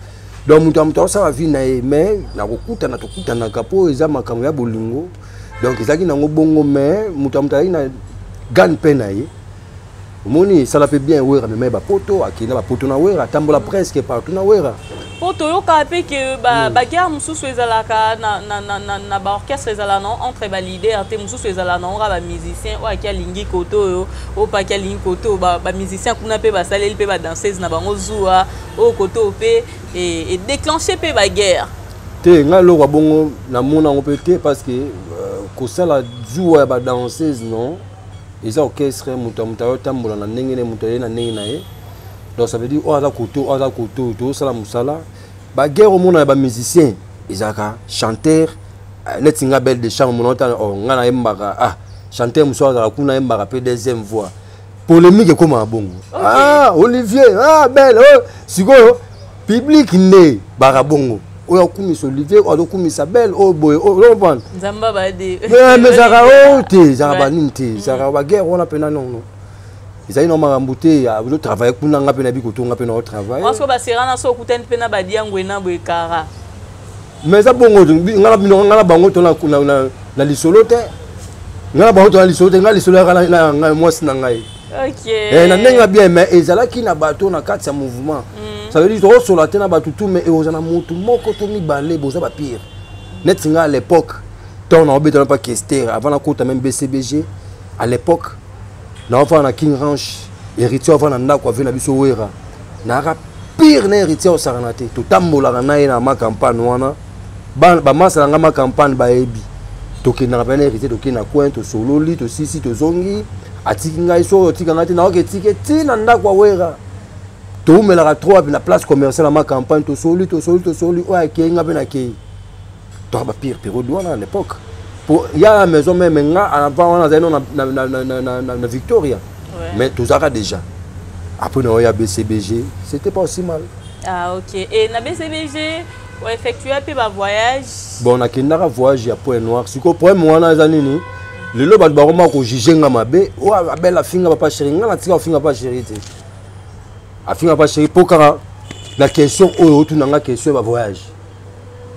donc mutamto ça va vina mais na kokuta na kapo eza makam ya bolingo donc ezaki na ngobongo mais mutamto ina gan pe na ye moni ça la fait bien wera mais ba poto akina ba poto na wera tambola presque partout na wera. Poto yo ka pe que ba guerre mususu ezalaka na ba orchestre ezala non entre ba leader te mususu ezala non ba musicien o akia lingi koto yo o pa kia lingi koto ba musicien kuna pe ba saleli pe ba danseuse na bango zuwa o koto pe et déclencher pe ba guerre te ngalo kwa bongo na mona ngopete parce que ko sala zuwa ba danseuse non ils ont orchestre mutamutayo tambola na ndenge mutaye na ndenge na ye. Donc ça veut dire oza koto to sala musala ba guerre au monde ba musicien izaka chanteur netinga belle de chant monota ngana embaka chanteur musoza kuna embaka pe deuxième voix polémique comme bongo Olivier belle sikoyo public ne barabongo oya kumisa Olivier oya kumisa belle boy comprendre nzamba ba de mais zaka te zaka ba ninte zaka ba guerre on appelle non. Ils ont embouté à travailler pour n'anga pe na biko to nga pe na travail. Parce que ba serana so kuten pe na ba diangwena bo ekara. Mais ça bongo ngala bango to na lisolo te. Ngala bango to na lisolo te ngala lisolo na mwasi na ngai. OK. Na ndenga bien mais ezala ki na bato na kati ya mouvement. Ça veut dire to solo te na bato tout mais ozana mutu moko to mi balé boza ba pire. Net singa à l'époque, ton na obeta pas Kester avant la côte même BCBG à l'époque. Na enfin na King Ranch héritier avant na kwa vena biso wera na pire na héritier au saranate to tambola na ma campagne wana ba masa nga ma campagne ba ebi to ke na bana héritier to ke na coin to sololi to sisi to zongi atiki ngai so tika ngati na oke tike tina ndakwa wera to umela trop na place commerciale ma campagne to soli o akenga bena ke to ba pire période wana à l'époque. Il y a la maison même avant on a na Victoria mais tout ça déjà après on a BCBG c'était pas aussi mal. Ah OK et na BCBG on effectuer un voyage bon on a qu'un voyage à Point Noir si ko point moi na zanini le lo ba ba ko juger nga mabe o abela finga papa chéri nga na tika finga papa chéri te a finga papa chéri pokara la question o tu na question ba voyage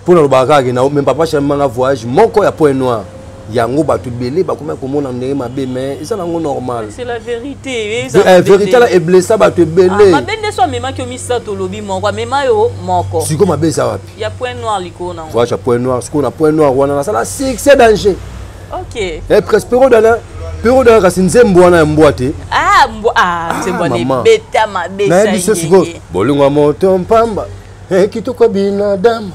pour le bagage na même papa chéri manga voyage moko ya Point Noir yango batu belé ba comment komona ndenge mabe mais ça nango normal c'est la vérité la vérité là est blessé batu belé mabe ndeso mema ki omisa to lobi moko mema yo moko siko mabe za wapi ya Point Noir liko na voyage à Point Noir siko na Point Noir wana na sala c'est danger. OK et presque période ka sinzembo wana mboate nzembo ne beta mabe na biso siko bolunga moto mpamba kitoko binadamu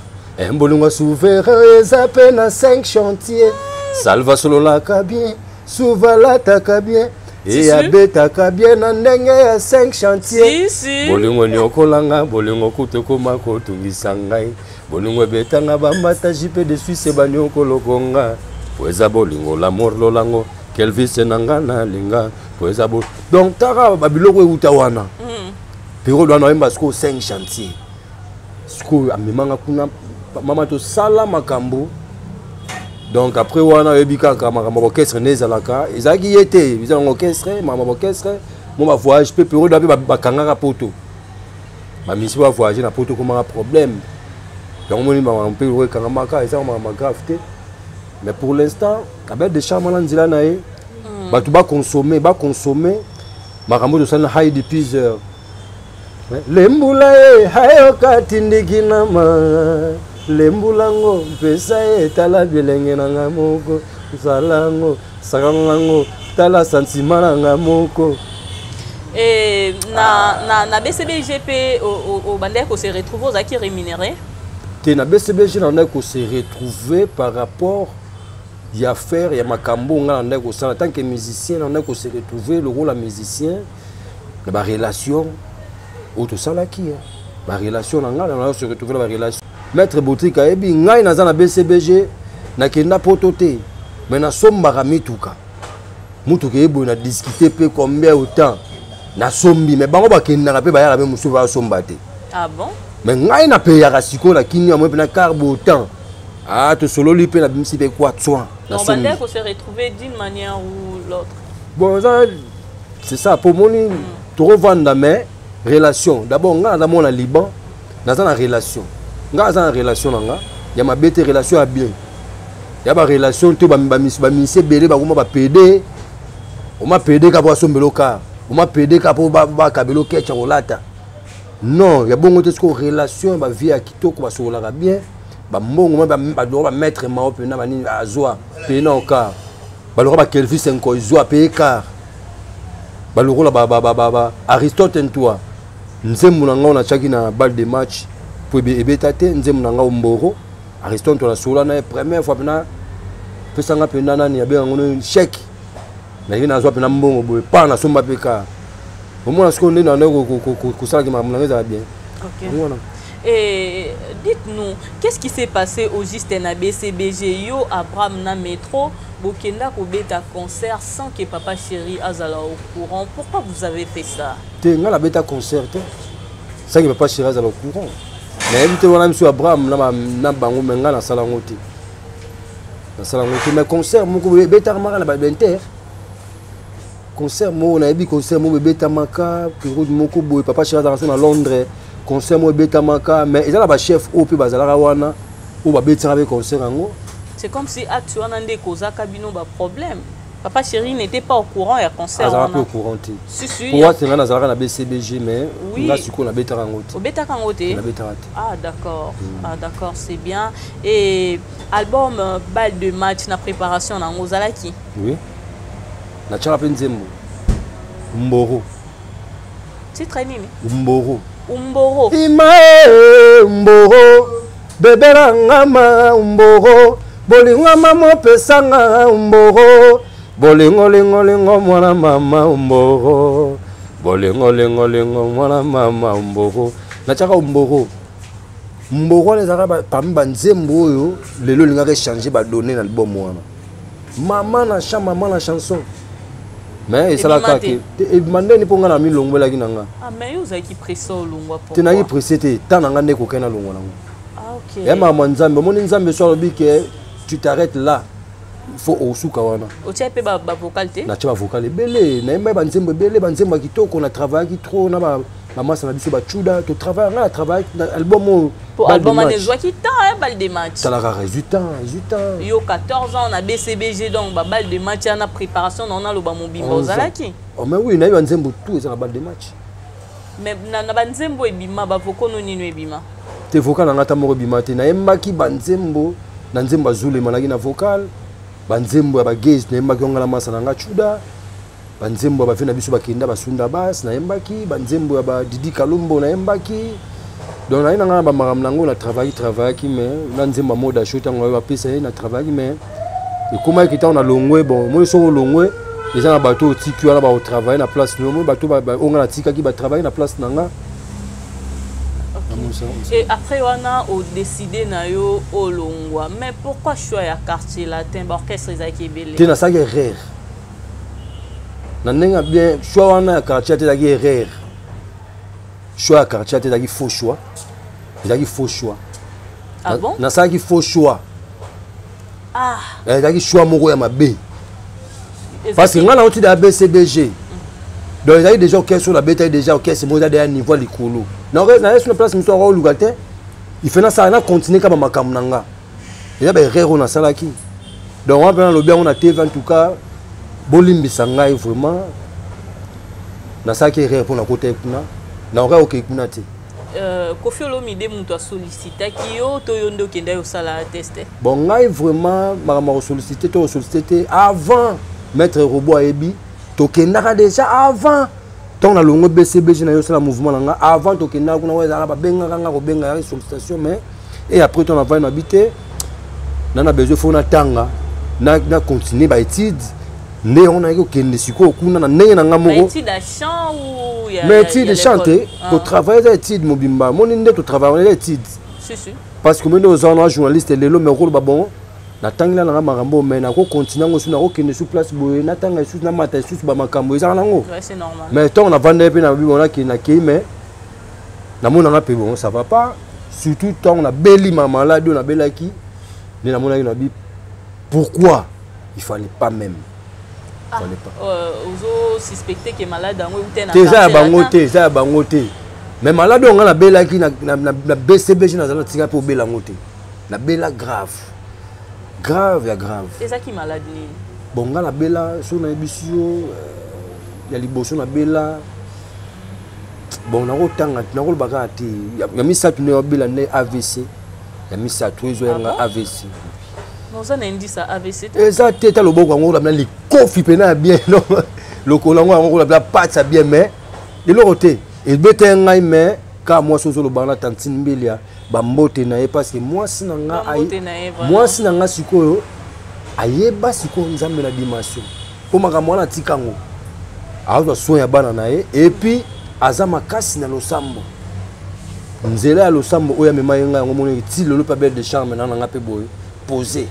bolunga souverain ezape na 5 chantiers. Salva solo la bien, souva la taka bien, et abetaka bien na ndenge ya 5 chantiers. Bolingo nyokolanga, bolingo kutokoma kotungisa ngai, bolingo betanga bambata jipe de Suisse banyoko lokonga, poeza bolingo l'amour lolango, kelvis nanga na linga, poeza bo. Donc tara babiloko euta wana. Pero wana yemba sko 5 chantiers. Sko amemanga kuna mama to sala makambo. Donc après wana ebika kama orchestre nezalaka ezaki yete ils ont orchestre mama orchestre mon ba voyage pe période ba bakanga poto ba misi ba voyager na poto comme un problème donc moni ba on peut le kanga maka ça ma grave té mais pour l'instant kabel de chambre là nzila na ye ba tu ba consommer makambo de sana high diffuser lembula e hayo katindiki na ma lembulango pesa etala bilenge na ngamoko zalango sakango tala sentiment na ngamoko et na BCBGP au bandeko se retrouve aux acquis rémunérés Tu na BCBG on a se retrouver par rapport il y a faire il y a makambo on a en tant que musicien on a se retrouver le rôle de musicien la relation auto ça qui la relation on a se retrouver la relation maître Boutique a ebi ngai na za BCBG na kenda potote mais na somba mituka mutuka ebo na discuter pe combien autant na sombi mais bango ba kenda pe ba ya même musu ba somba te. Ah bon? Mais ngai na pe ya siko na kini amwe na carbo autant ah to solo li pe na bimsi pe quoi soin na sombi on se retrouver d'une manière ou l'autre. Bon ça c'est ça pour moni to revendre mais relation d'abord ngai na mon Liban na za na relation ngai za na relation nga ya mabete relation à bien ya ba relation to ba misi belé ba kuma ba PD o ma PD ka bo sombelo ka o ma PD ka po ba kabelo ke chakolata non ya bongo te ko relation ba vie à kitoko ba sola bien ba mbongo ba do ba mettre ma op na ba ni azwa pe na ka ba lo ba kelfi 5 ko izwa pe ka ba lo la ba Aristote toi nzembu na nga na chaki na balle de match pour ebetate nzembu na nga mboro Aristote la sola na première fois pena pesanga pena nani ya benga ngono chèque na yina azwa pena mbongo boye pa na somba peka au moins ce qu'on est dans le ça qui m'a bien. OK. Voilà. Et dites-nous, qu'est-ce qui s'est passé au juste na BCBG yo Abraham na métro Bokenda ko beta concert sans que papa chéri azala au courant. Pourquoi vous avez fait ça? Te nga la beta concert sans que papa chéri azala au courant. Mais invité wana monsieur Abraham na bango menga na sala ngoti. Na sala ngoti mais concert moko beta mara na ba benter. Concert mo na ebi concert mo beta maka période moko boy papa chéri azala na Londres concert mo beta maka mais ezala ba chef op bazala wana ou ba beta avec concert ngo. C'est comme si actuellement ndé koza kabino ba problème. Papa chéri n'était pas au courant et à concert. Azala pas au courant. Si si. Pour moi c'est na azala na BCBG mais là siko na beta ngoti. Au beta kangote. Na beta. Ah d'accord. Ah d'accord, c'est bien. Et album balle de match na préparation na ngozala ki? Oui. Na tchara pe nzembo mboro titre nini mboro mboro imae mboro bebera ngama mboro bolingo mama pesanga mboro bolingo lingo lingo mwana mama mboro bolingo lingo lingo mwana mama mboro na tchaka mboro mboro les arabes parmi ba nzembo oyo lelo lingaka changer ba donner na album wana maman na chanson mais ça la kake et mandeni ponga na milongo la kinanga ah mais yo za ki pressé olongwa pour te na ki pressé te tananga ndeko kena longo nango ah OK ya mama nzambe moni nzambe so lobi que tu t'arrêtes là il faut osuka wana o tia pe ba vocal te na tia vocal belé na yemba ba nzembo belé ba nzembo kitoko na travail trop na ba maman ça na biso ba chuda to travail na travail album pour album ane joie qui temps balle de match ça la résultat yo 14 ans na BCBG donc ba balle de match na préparation na lo ba mobimba ozalaki oh mais oui na yo nzembo tout ça la balle de match mais na ba nzembo ebima ba vokono nino ebima te vocal na ngata moko bima te na yembaki ba nzembo na nzembo azule manaki na vocal ba nzembo ya ba gaze na yembaki ngala masa na nga chuda ba nzembo ba fina biso bakenda basunda bas na yembaki ba nzembo ya ba Didi Kalumbo na yembaki donc na nga ba maramlango na travail qui mais na nzembo moda shota ngo ba pesa na travail mais et comment qui ta na longwe bon moi so longwe les gens na bateau tiki wana ba au travail na place no mo bateau ba onga na tika ki ba travail na place na nga. Et après on a décidé na yo olongwa mais pourquoi choix ya quartier latin ba orchestre ezaki belé te na ça erreur na nenga bien choix wana ya quartier te ezaki erreur choix ya quartier te ezaki faux choix ezaki faux choix ah bon na ça qui faux choix ah ezaki choix moko ya mabe parce que ngana oti da BCBG donc il y a déjà OK sur la bête déjà OK c'est moi déjà niveau likolo na reste sur place monsieur au lugate il fait ça na continuer comme makam nanga il y a erreur na salaki donc on va le bien on a TV en tout cas bolimbi sangai vraiment na ça qui erreur pour na côté kuna na ora OK kuna te Kofi Olomide muto sollicité ki yo to yondo kenda yo sala tester bon ngai vraiment mama sollicité avant mettre robot ebi tokendaka déjà avant tant na longo BCBG na yo sala mouvement nga avant tokendaka kuna weza ba benga nga ko benga ya sollicitation mais et après ton avant habité nana besoin faut na tanga na continuer ba étude né on a que ne siko kuna na ndenge na ngamoko étude de chant ou mais étude de chanter pour travailler des études mobimba mon inde to travailler des études si parce que moi nous on journaliste lelo mais rôle ba bon na tangila na makambo mais na ko continuer ngo na ko kende sur place boye na tanga sous na mata sous ba makambo ça nango c'est normal mais tant on a vendé pe na bi on a ki na ki mais na mona nga pe bon ça va pas surtout tant on a beli ma malade on a belaki ni na mona na bi pourquoi il fallait pas même fallait pas ozo suspecter que malade ngo ou na déjà bangote ça bangote mais malade on a belaki na BCBG na zala tika pour bela ngote na bela grave ya grave c'est ça qui malade ni bon nga la bela so na bisio ya liboso na bela bon na rotanga na ko baka ati ya misatu ne bela ne AVC ya misatu ezo nga AVC non ça n'indi ça AVC eza teta loboko ngo la li kofi pena bien non lokolo ngo la pat ça bien mais de l'autre côté il bete ngai mais ka moi sozo lo bana tantine mbelia ba mbote na ye parce que moi sinanga ai moi sinanga sikoyo ayeba siko nzambe na dimension po makambo na tikango azo soya bana na ye et puis azama kasi na losambo nzela ya losambo oya mema yenga ngo moni ti lolo pa belle de charme na nga pe boy poser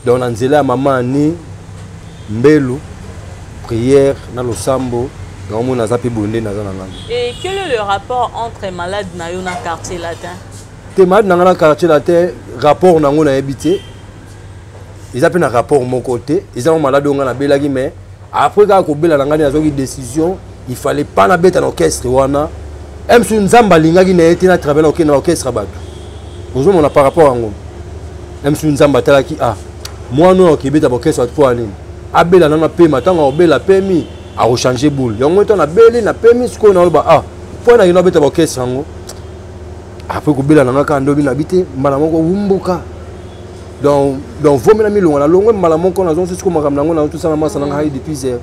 dans la nzela ya mama ni mbelu prière na losambo. Et quel est le rapport entre malade et le quartier latin? Les malades dans le quartier latin, rapport nango na habité. Ils appellent un rapport mon côté. Ils ont malade dans la belagi mais après quand ko bela ngani azoki décision, il fallait pas na beta orchestre wana. Même si nzamba lingaki na été na travailler na orchestre batu. Bonjour mon par rapport ngo. Même si nzamba talaki moi non ki beta orchestre pour aller. Abela na pe matanga obela pemi. A rechanger boule. Yongo to na beli na permis ko na ba po na ino beta orchestre ngo. Après ko bela na ka ndobi na bité mbala moko wumbuka. Donc vomi na milonga na longo mbala moko na zonso ko makamna ngo na tout ça na masa na hayi depuis hier.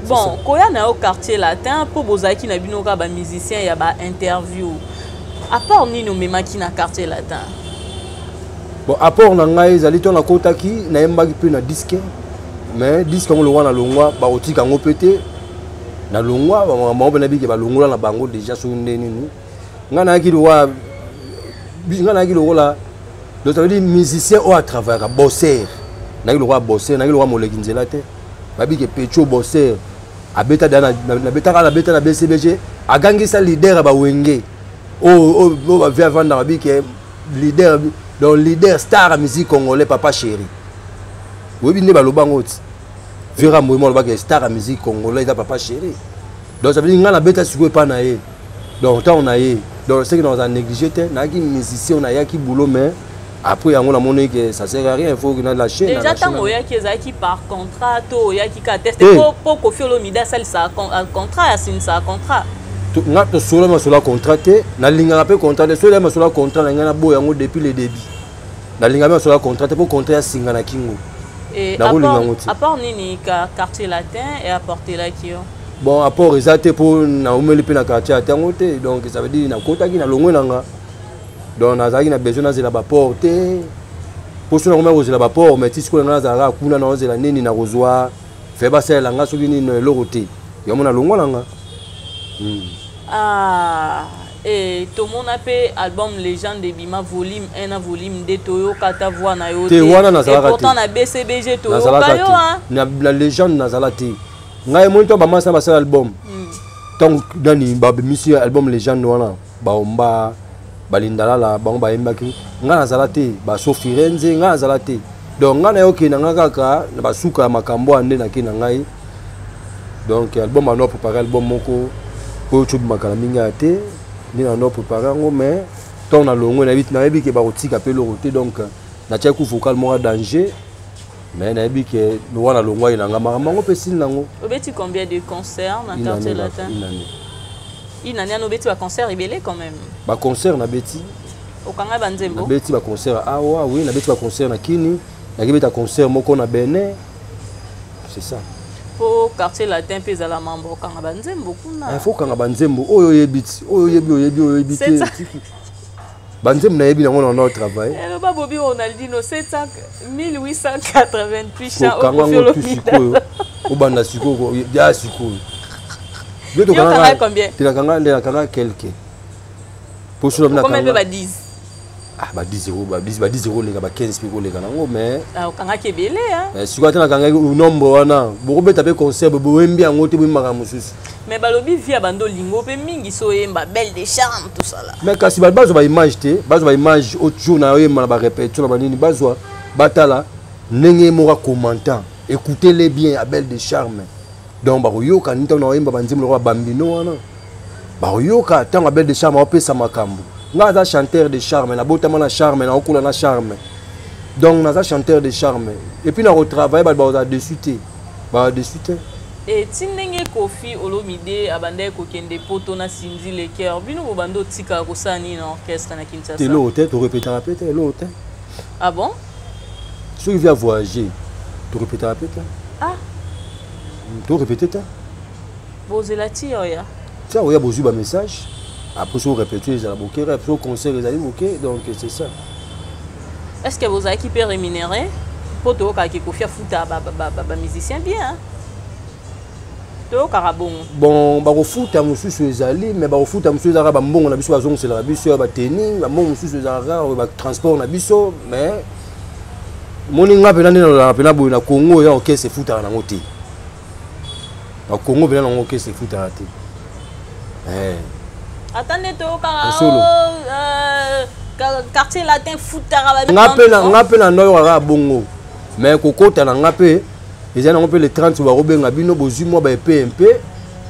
Bon, koya na au quartier latin po bozaki na bino ka ba musicien ya ba interview. À part nino memaki na quartier latin. Bon, à part na ngai zali to na kotaki na yembaki pe na disque. Mais disque ngo lo wana longwa ba otika ngo pété. Na longwa ba na biki ba longola na bango déjà so ndeni ni ngana ki lo la donc ça veut dire musicien au à travers bosseur na ki lo wa bosseur na ki lo wa moleki nzela te ba biki pecho bosseur abeta na beta la beta na BCBG agangisa leader ba wenge ba via vanda ba biki leader donc leader star musique congolais papa chéri oui bine ba lobango ti Vera Moïmo le star à musique congolaise papa chéri. Donc ça veut dire ngana beta siko pa na ye. Donc tant on a ye. Donc c'est que dans un négligé na ki musicien on a ya ki boulot mais après on a monné que ça sert à rien, il faut que na lâcher. Déjà tant oya ki ezaki par contrat to oya ki ka tester pour Koffi Olomide ça contrat signe ça contrat. Nga to solo ma solo contraté na linga pe contraté solo ma solo contrat na ngana boya ngo depuis le début. Na linga ma solo contraté pour contrat singa na kingo. Et apport nini quartier latin et apporter la kio. Bon apport exact pour na umeli pe na quartier latin ngote donc ça veut dire na kota ki na longo nanga. Donc na zaki na besoin na zela ba porter. Pour cela on met zela ba port mais tisiko na zara kuna na zela nini na rozwa. Fait ba sela nga so nini no lorote. Yo mona longo nanga. Et tout le monde a fait album Légende de Bima volume 1 à volume 2 Toyo Kata voix na yo. Et pourtant na BCBG Toyo Kayo la légende na zalati. Ngai monto ba masa ba album. Donc dani ba monsieur album Légende wana ba omba balindala la ba omba embaki. Nga na zalati ba Sofirenze nga na zalati. Donc nga na yo ke na nga kaka na ba suka makambo ande na kina ngai. Donc album a no préparer album moko pour tu makala minga te. Ni na no préparer ngo mais ton na longo na bit na yebi ke ba otika pe lorote donc na tia ku vocal mo danger mais na yebi ke no wana longo ina ngama ngo pe sil nango. Obeti combien de concerts na quartier latin? Une année no beti ba concert rebelle quand même. Ba concert na beti. Okanga banzembo. Na beti ba concert oui na beti ba concert na kini na beti concert moko na Benin. C'est ça. Pour quartier latin pesa la mambo kanga banzembo kuna. Il faut kanga banzembo oyo yebiti oyo yebi. banzem na yebi nango na travail le ba Bobby Ronaldinho 1888 champs au sikoyo obanda sikoyo ya sikoyo yo combien tu kanga quelque pour sur na combien ba 10 ah ba 10 euros ba 10 euros les ba 15 pico les kanango mais ah kanga kebele hein sikoyo tana kanga nombre wana boko beta pe concert bo wembi yango te bo maka mususu mais balobi via bando lingo pe mingi so yemba belle de charme tout ça là mais kasi bazo ba image te bazo ba image autre jour na yemba ba répéter na banini bazo batala ndenge moka commentant écoutez-les bien à belle de charme donc baroyoka nito na yemba banzim lo bambino wana baroyoka tant à belle de charme opé sa makambo nga za chanteur de charme na botama na charme na okula na charme donc na za chanteur de charme et puis na retravailler ba dessus te ba dessus te. Et Tindenge Kofi Olomide abandé kokende poto na Cindy le cœur bino bando tika kosani na orchestre na Kinshasa. T'es l'hôtel, tu répéteras peut-être l'hôtel. Ah bon? Si tu viens voyager, tu répéteras peut-être. Ah. Tu répéteras. Bosé la tire ya. Ça on y a besoin de message. Après ça on répète les aboké, après au concert les aboké donc c'est ça. Est-ce que vous avez qui peut rémunérer poto ka ki Kofi futa ba musicien bien hein? Bon, ba refuta mususu ezali mais ba refuta mususu ezara ba mbongo na biso bazong c'est la biso ba tennis ba mbongo mususu ezara ba transport na biso mais moni nga pena na pena boy na Congo ya orchestre futa na ngoti na Congo pena na orchestre futa te attendez to quartier latin futa nga pena no ra bongo mais kokota na nga pe ils ont le 30 ba robenga bino bozu moi ba MP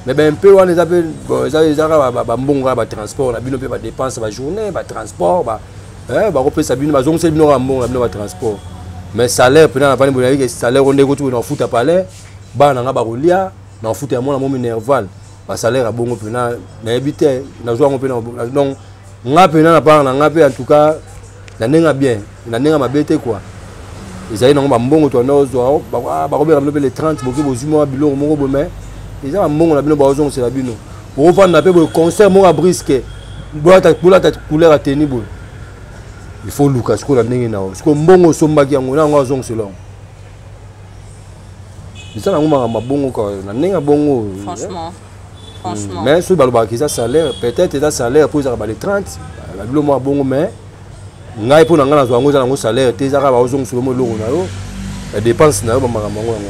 mais ba MP wana za pe ba mbonga ba transport na bino pe ba dépense ba journée ba transport ba repesa bino ba zongse bino ba mbonga bino ba transport mais salaire pena na pani bonaki que salaire on ndeko tu na futa palais ba na nga ba rolia na futa mona mo minerval ba salaire a bongo pena na habité na zo ngo pena donc nga pena na pa na nga pe en tout cas na nenga bien na nenga mabete quoi. Ils avaient un bon tour nos les 30 beaucoup de bilon mon mais ils ont un bon la bino c'est la bino pour vendre un concert mon brisque doit ta couleur à tenir il faut Lucas ko la ndenge na parce que mbongo somba ki ngona ngazong selon ça na ngoma mabongo ko na ndenge bongo franchement mais ce baloba ki ça salaire peut-être ça salaire pour ça les 30 la bilo mo bongo mais ngai po na ngana zo ngoza na salaire te zaka ba ozong solo mo longo na yo la dépense na yo ba makambo ngwana.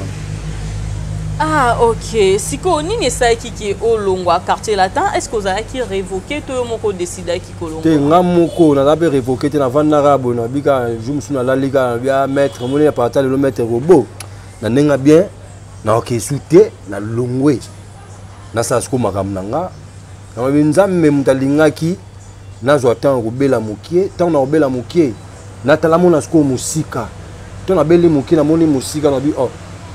Ah ok siko nini ça ki o longwa quartier latin est-ce que vous avez qui révoquer to moko décider ki kolongo te ngamoko na ba révoquer te na vanda rabo na bika jumsu na la liga bia maître mo ne parta le maître robot na nenga bien na ok souté na longwe na sa sko makambo nanga na binzambe mutalingaki nazo attend robela mokie tant na robela mokie na tala mona sko musika tant na beli mokie na moni musika na bi oh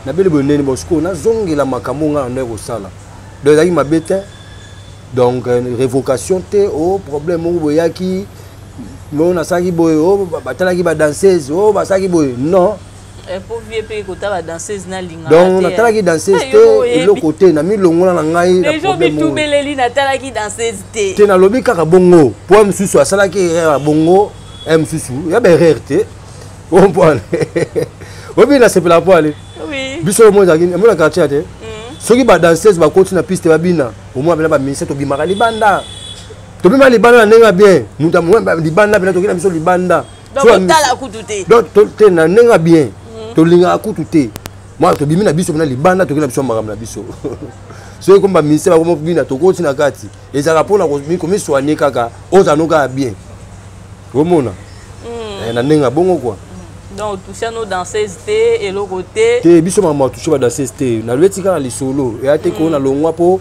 na beli bonene bosko na zongela makambo nga na ko sala donc ali mabete donc révocation te au problème mo boyaki mo na saki boy oh batalaki ba danseuse oh basaki boy non pour vieux pe ko ta ba danseuse na linga donc na talaki danseuse te et le côté na mi longola na ngai na problème les gens bitubeleli na talaki danseuse te na lobi kaka bongo po msusu asalaki erreur bongo msusu ya ba erreur te on point obi na sepela po ale oui biso mo zaki mo na quartier te soki ba danseuse ba continue na piste ba bina au moins ba ministre to bimaka libanda to bimaka libanda na nenga bien muta mo libanda bina to kina biso libanda donc tala kutu te donc te na nenga bien to linga kutu te moi to bimina biso na libanda to kina biso makambo na biso so comme ba ministre ba ko bina to continue na kati ezaka pona ko mi soigner kaka ozanoka bien omona na nenga bongo quoi. Donc toucher nos danseuses et le côté te biso mama toucher ba danseuses te na letika na li solo et ate ko na longwa po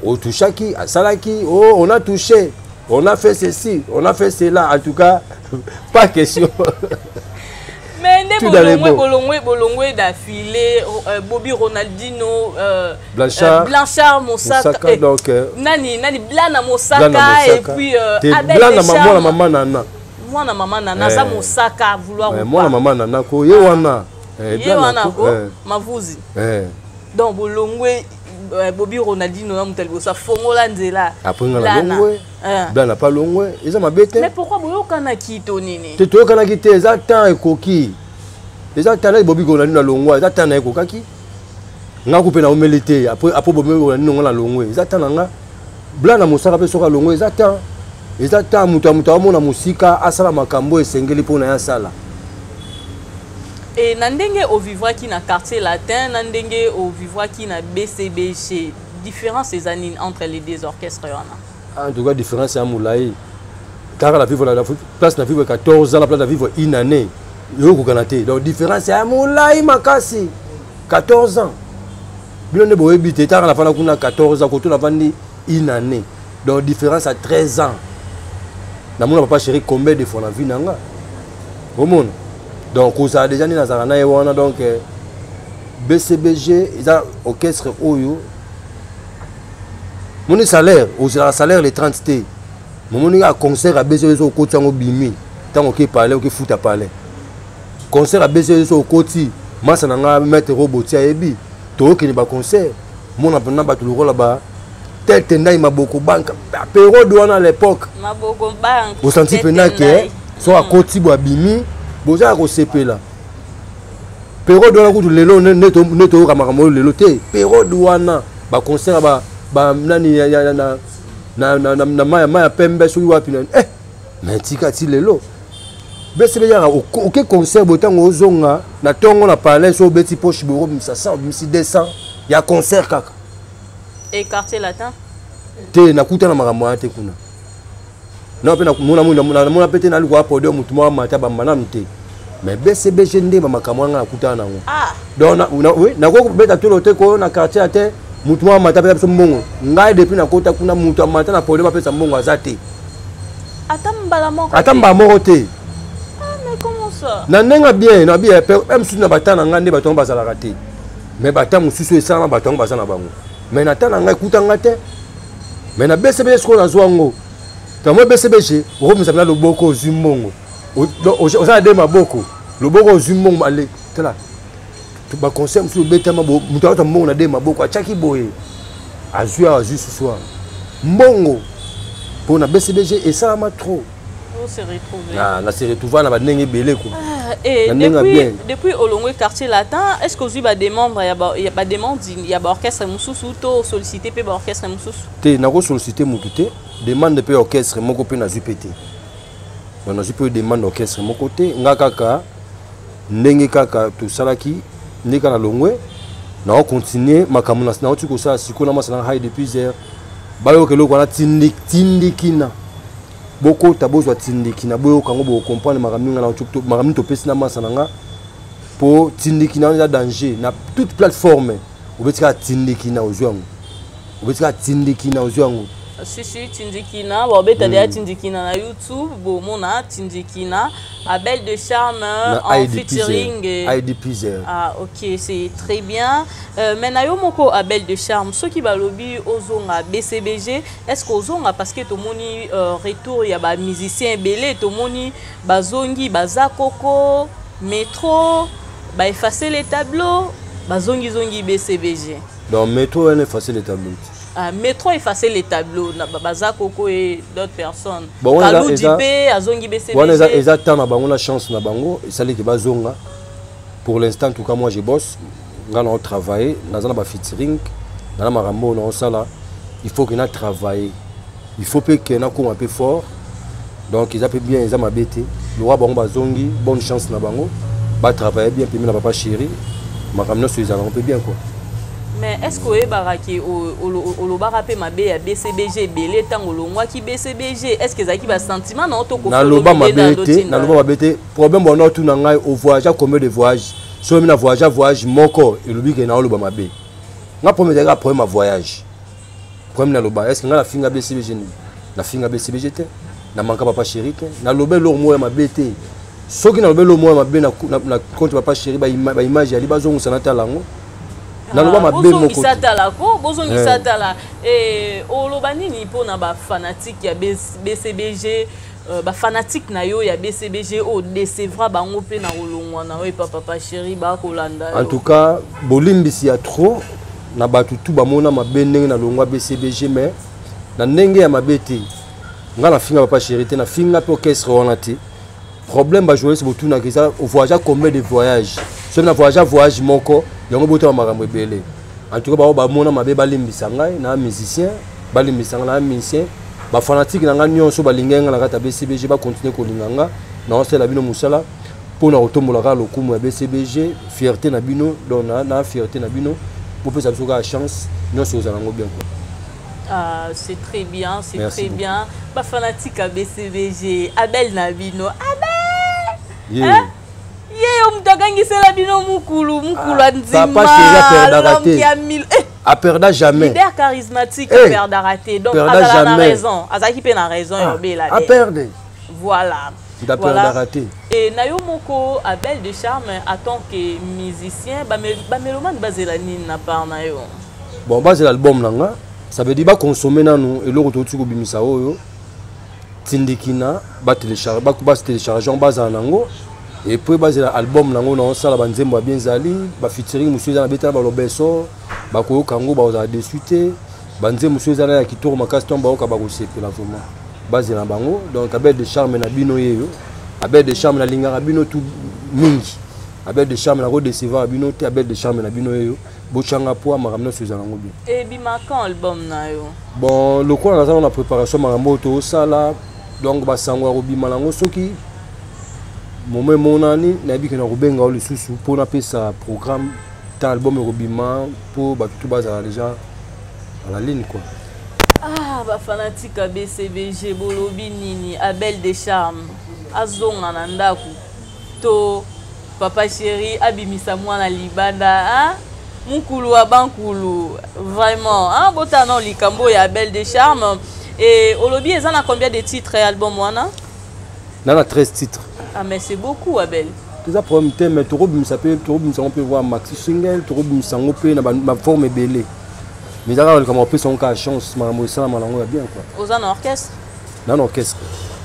o touchaki asalaki oh on a touché on a fait ceci on a fait cela en tout cas pas question. Mais bolongwe d'affilée Bobby Ronaldinho Blanchard Mosaka donc nani Blana Mosaka et puis Abel Blana maman nana mwana mama nana za Mosaka vouloir mwana mama nana ko ye wana ko mavuzi donc bolongwe Bobby Ronaldinho na mutalbo sa fongola nzela. Après ngala longwe. Blanc n'a pas longwe. Ils ont ma bête. Mais pourquoi boyo kana kito nini? Tu to kana kite exactement ekoki. Exactement Bobby Ronaldinho na longwe, exactement ekokaki. Nga couper na humilité après Bobby Ronaldinho na longwe. Exactement nga. Blanc na musaka pe soka longwe exactement. Exactement mutu amona musika asala makambo esengeli pona ya sala. Et nandenge au vivre qui na quartier latin, nandenge au vivre qui na BCBG, différence ces années entre les deux orchestres en tout cas différence c'est à Moulaï. Car la vivre la place na vivre 14 ans, la place na vivre une année. Yo ko kanate. Donc différence c'est à Moulaï makasi 14 ans. Bien ne boye bité tar la fana kuna 14 ans ko to la vandi une année. Donc différence à 13 ans. Na mona papa chéri combien de fois na vie nanga. Au monde. Donc, on a déjà dit dans donc BCBG, ils ont orchestre Oyo. Mon salaire, au salaire les 30 T. Mon concert à BCBG au côté en Bimi. Tant qu'on parle, on fout à parler. Concert à BCBG au côté, moi ça n'a mettre robot à Ebi. Toi qui n'est pas concert, mon apprenant bat le rôle là-bas. Tel tendaï m'a beaucoup banque. Péro douane à l'époque. M'a beaucoup banque. Vous sentez pendant que soit à côté de Bimi. Boza ko CP là. Pero douana ko lelo neto kamako lelo te. Pero douana ba concert ba nani na maya pembe so wapi na mais tika ti lelo. BCB ya OK concert botango ozonga na tongo na palais so beti poche boro 500 200 ya concert kaka. Et quartier latin? Te nakuta na makambo ate kuna. Non, on a pété dans le podium, mutu mwa mata bambana mte. Mais BCBG ndé ba makamwanga akuta nango. Donc oui, na ko beta tout l'autre ko na quartier ate mutu mwa mata pe mbongo. Ngai depuis na kota kuna mutu mata na podium pesa mbongo azate. Atamba moko te. Ah mais comment ça? Na nenga bien, na bien même si na batana ngande baton bazala raté. Mais batamu susu esana baton bazana bango. Mais na tana ngai kuta ngate. Mais na BCBG ko na zwango. Quand moi BCBG, on me s'appelle le boko zumongo. On s'est dit ma boko. Le boko zumongo allez. Tu là. Tu vas conseiller sur le bétama bo. Mutu ta mongo na de ma boko. Chaki boye. Azua ce soir. Mongo. Pour na BCBG et ça m'a trop. On s'est retrouvé. Ah, on s'est retrouvé na ba ndenge belé ko. Et depuis au long quartier latin, est-ce que vous avez des membres, il y a des membres, il y a orchestre Moussous ou sollicité pe orchestre Moussous? Té na ko sollicité mututé. Demande de orchestre mon côté na zupété. On a zupé demande orchestre mon côté nga kaka ndenge kaka to salaki ndeka na longwe na on continuer makamuna na otu ko sa sikola masana high depuis hier bayo ke loko na tindikina boko tabozwa tindikina boyo kango bo comprendre makaminga na otu makamin to pesi na masana nga po tindikina na danger na toute plateforme obetika tindikina ozwango obetika tindikina ozwango. Si Tindikina, Bobeta Tindikina na YouTube, Bomona Tindikina, Abel de Charme en featuring. Ah ok, c'est très bien. Mais moko Abel de Charme, ceux qui va lobby ozonga BCBG, est-ce qu'ozonga parce que tout le monde retour il y a ba musicien belé, tout le monde bazongi, bazakoko, métro, ba effacer les tableaux, bazongi zongi BCBG. Donc métro on effacer les tableaux. Métro effacer les tableaux, Baza Koko et d'autres personnes. Bon, Kalou Dipé, Azongi BCBG. Bon, on a la chance na bango, ça les bazonga. Pour l'instant, en tout cas, moi je bosse, on travaille, on a featuring, on a marambo, on a là. Il faut qu'on a travaillé, il faut que qu'on a un peu fort. Donc ils appellent bien, ils ont bêté. Le roi bango bazongi, bonne chance na bango, ba travailler bien, puis na papa chéri, maramno sur les on peut bien quoi. Mais est-ce que vous avez un BCBG, belé tango longwa ki BCBG? Est-ce que vous avez un sentiment non to ko na loba mabete, na loba mabete. Problème bon tout na ngai au voyage, combien de voyages? So na voyage moko et lobi ke na loba mabe. Nga premier ga problème voyage. Problème na loba, est-ce que nga la finga BCBG ni? Na finga BCBG te? Na manka papa chéri te? Na lobe lo mo mabete. Soki na lobe lo mo mabe na compte papa chéri ba image ali bazongu sanata lango. Et au Lobanini pour na ba fanatique ya BCBG ba fanatique na yo ya BCBG o décevra bango pe na olongwa na papa chéri ba kolanda. En tout cas, bolimbisi ya trop na batu tout bamona mabe ndenge na longwa BCBG mais na ndenge ya mabe te nga na finga papa chéri te na finga pe orchestre wana te problème ba jouer botu na kisa au voyage combien de voyages so na voyage moko yango boto makambo ebele en tout cas ba mona mabe balimbisa ngai na musicien balimbisa ngai na musicien ba fanatique na nga nyonso balingenga na kata BCBG ba continuer kolinganga na osela bino musala pour na otombola ka lokumu ya BCBG fierté na bino donc na fierté na bino pour peut ça la chance nyonso ozalango bien quoi. Ah, c'est très bien, c'est Merci très beaucoup. bien. Ba fanatique à BCBG, Abel Nabino. Abel! Yeah. Hein? Yeah, mutagangi c'est la bino mukulu anzima. Papa chéri a perdu l'homme qui a mille. A perdu jamais. Leader charismatique Eh, a perdu raté. Donc perda Azala a jamais. raison. Azaki pe na raison yobe la. A perdu. Voilà. Il a perdu Voilà. raté. Et Nayo Moko Abel de Charme en tant que musicien, ba mélomane bazela nini na part Nayo. Bon, bah c'est l'album là. Ça veut dire ba consommer nanu et le retour tu ko bimisa oyo. Tindikina ba télécharger en base nango. Et puis bah c'est l'album nango na sala ba nzembo bien zali, ba featuring monsieur za beta ba lobeso, ba ko kango ba za desuite, ba nzembo monsieur za ya kitoro makaston ba ka ba ko sepela vraiment. Base na bango donc Abel de Charme na bino yeyo. Abel de Charme na lingara bino tout mingi. Abel de Charme na ko décevoir bino te Abel de Charme na bino yeyo. Bochanga po maramna sur nango bien. Et bima quand album Nayo. Bon, le coin on a préparation marambo to sala donc ba sangwa robima nango soki moment monani na bi kana robenga le susu pour na pesa programme ta album robima pour ba tout baza déjà à la ligne quoi. Ah, ba fanatique à BCBG bolobi nini Abel de Charme azonga na ndaku to papa chéri abimisa mwana libanda hein mukulu wa bankulu vraiment hein botano likambo ya Abel de Charme et olobi ezana combien de titres album wana Nana 13 titres. ah mais c'est beaucoup Abel Tout ça problème thème mais trop bim ça peut on peut voir maxi single trop bim sango pe na ma forme belé. Mais d'accord comme on peut son cas chance marambo ça malango bien quoi. aux en orchestre Dans l'orchestre.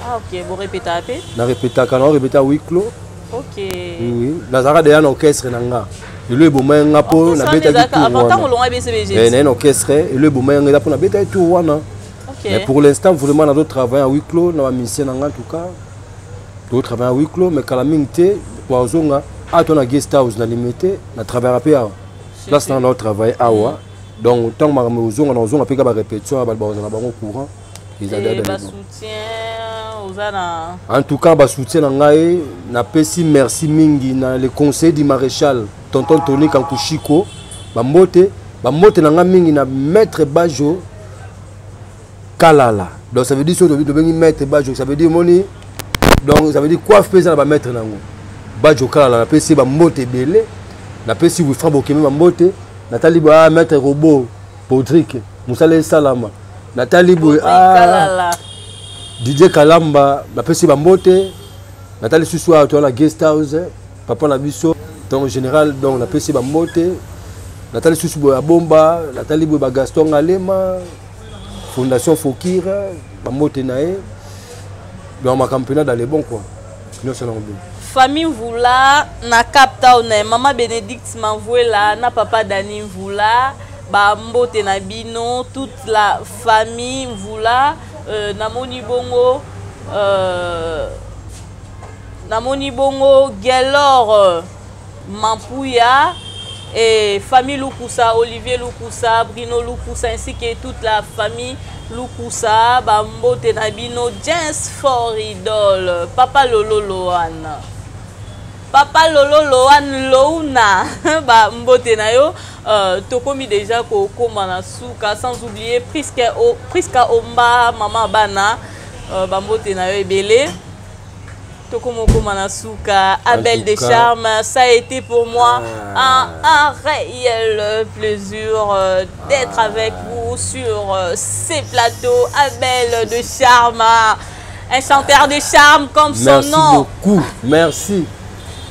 ah ok vous répétez un peu Na répéta quand on répéta huis clos. ok Oui, Nazara de un orchestre nanga. Et le boumé nga po na beta du tour. avant tant on BCBG Mais na un orchestre et le boumé nga po na beta du tour wana. ok Mais pour l'instant vraiment on a d'autres travail à huis clos, na mission nanga en tout cas. D'autres travail à huis clos mais quand la mingté wazonga a ton guest house na limité na travail à PA. Là c'est notre travail awa. Donc tant ma mozonga na ozonga peka ba répétition ba na bango courant. Ils et bas soutien aux en tout cas, je soutiens na pesi merci mingi na le conseil du maréchal tonton Tony Kankushiko bambote na mingi na maître Bajo Kalala. Donc ça veut dire sur de maître Bajo, ça veut dire moni. Donc ça veut dire quoi faire na maître nango. Bajo Kalala na pesi bambote belé, na pesi Wifra Bokeme bambote, Nathalie ba maître robot Podrick, Moussale Salama. Nathalie Boy Kalala DJ Kalamba, la pesi bambote, Nathalie Sussoua, toi la guest house, papa na biso, donc général, donc la pesi bambote, Nathalie Sussoua à Bomba, Nathalie Boy Gaston Alema, Fondation Fokir, bambote nae, dans ma campagne dans les bons quoi. Nous sommes bien. famille Voula na Cap Town maman Bénédicte Manvuela na papa Dani Voula ba mbote na bino toute la famille Voula namoni bongo Gelor Mampouya et famille Lukusa, Olivier Lukusa, Bruno Lukusa ainsi que toute la famille Lukusa, Bambote Nabino, Jens for Idol, Papa Lolo Loan. Papa Lolo Loan Louna, Bambote Nayo, Tokomi déjà Koko Manasuka, sans oublier Priska Omba, Mama Bana, Bambote Nayo Ebele. Tokomoko Manasuka, Abel de Charme, ça a été pour moi un réel plaisir d'être avec vous sur ces plateaux. Abel de Charme, un chanteur de charme comme son nom. Merci beaucoup, merci.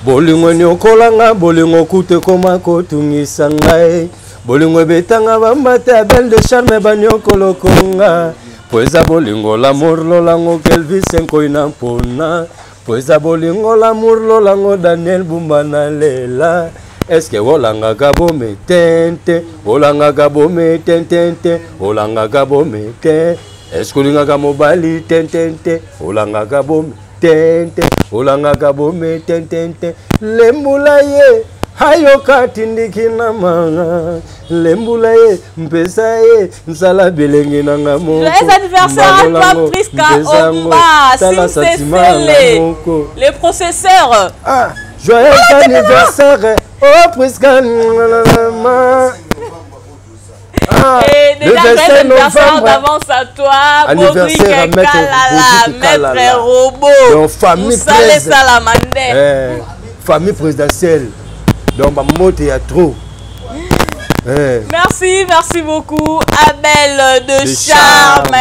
Bolingo nyokolanga, bolingo kute koma kotungisa ngai. Bolingo betanga bambate Abel de Charme banyokolo konga. Poeza bolingo l'amour lolango Kelvis enko inampona. Poeza bolingo l'amour lolango Daniel Bumbana lela. Est-ce que olanga gabo me tente, olanga gabo me tente, olanga gabo me tente. Est-ce que olanga mobali tente, olanga gabo me tente, olanga gabo me tente. Lembula ye, hayoka tindikina manga. Lembula ye, mpesa ye, nsala belenge nanga moko. Joyeux anniversaire à toi, Priska Omba, les processeurs. Ah, joyeux anniversaire, oh Priska. Et déjà, joyeux anniversaire d'avance à toi, Baudry Kalala, maître robot. Famille famille présidentielle. Donc, ma moto est trop. Merci beaucoup. Abel de Charme.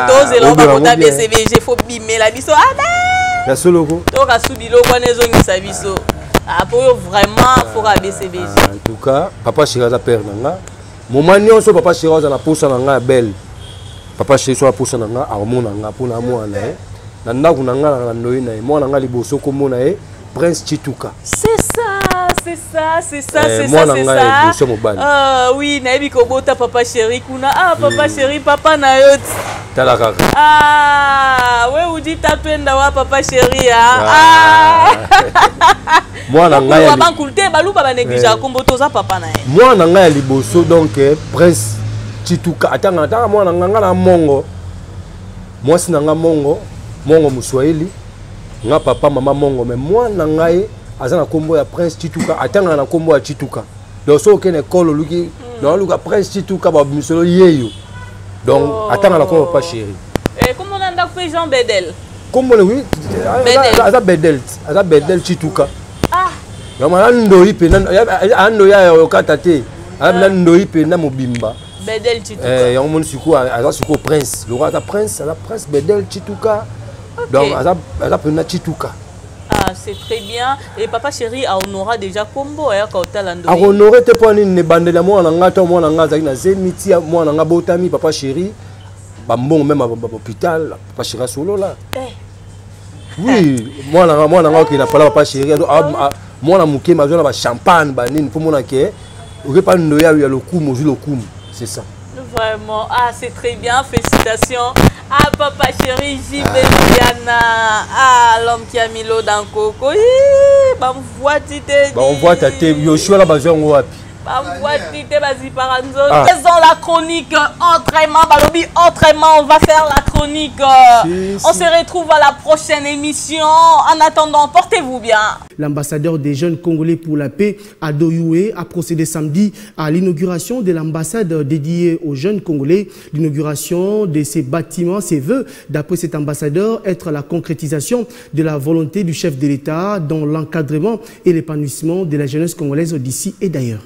Dose l'homme BCBG, faut bimer la biso. Abel. La solo. Donc, à Soubilo, on est zone sa biso. Pour vraiment, faut BCBG. En tout cas, papa Chiraza père nanga. Moment nyonso papa Chiraza na posa nanga belle. Papa Chiraza posa nanga armo nanga pour na mo na e. Na ndaku nanga na noyi na e. Mo nanga liboso ko mo na e. Prince Chituka. C'est ça. Oui, naebi kobota papa chéri kuna. Ah, papa chéri, papa na yot. Talaka. Ah, ouais, ou dit tapenda wa papa chéri ah. Moi na ngai ya bankulte balu baba négligé komboto za papa na. Moi na ngai ya liboso donc Prince Chituka atanga moi na nganga na mongo. Moi si na nga mongo muswahili. Nga papa mama mongo mais moi na ngai azana kombo ya Prince Chituka atanga na kombo ya Chituka. Donc so kene kolo luki na luka Prince Chituka ba misolo yeyo. Donc atanga na kombo papa chéri. Et comment on a fait Jean Bedel? Kombo oui, aza Bedel Chituka. Ah. Yama ndo ipe ando ya yokata te. Ana ndo ipe na mobimba. Bedel Chituka. Yama mon siku aza siku Prince. Le roi aza Prince Bedel Chituka. Okay. Donc, elle a Chituka. Ah, c'est très bien. Et papa chéri a honoré déjà combo quand tu as a honoré tes points de bande de moi en gâteau, moi en gâteau, moi en botami, papa chéri. Bon, même à l'hôpital, papa chéri solo là. Oui, moi en qui n'a pas papa chéri. Moi en mouké, ma zone champagne, banine, pour mon acquet. Au repas de Noël, il y a le coup, c'est ça. Vraiment, ah c'est très bien, félicitations à papa chéri JB Diana, ah l'homme qui a mis l'eau dans le coco, bah on voit tite, bah on voit tite, Yoshua la base on wapi, bah on voit tite, vas-y paranzo, faisons la chronique entraînement, balobi entraînement, on va faire la chronique, on se retrouve à la prochaine émission, en attendant portez-vous bien. L'ambassadeur des jeunes Congolais pour la paix, Ado Youé, a procédé samedi à l'inauguration de l'ambassade dédiée aux jeunes Congolais. L'inauguration de ces bâtiments, ses vœux, d'après cet ambassadeur, être la concrétisation de la volonté du chef de l'État dans l'encadrement et l'épanouissement de la jeunesse congolaise d'ici et d'ailleurs.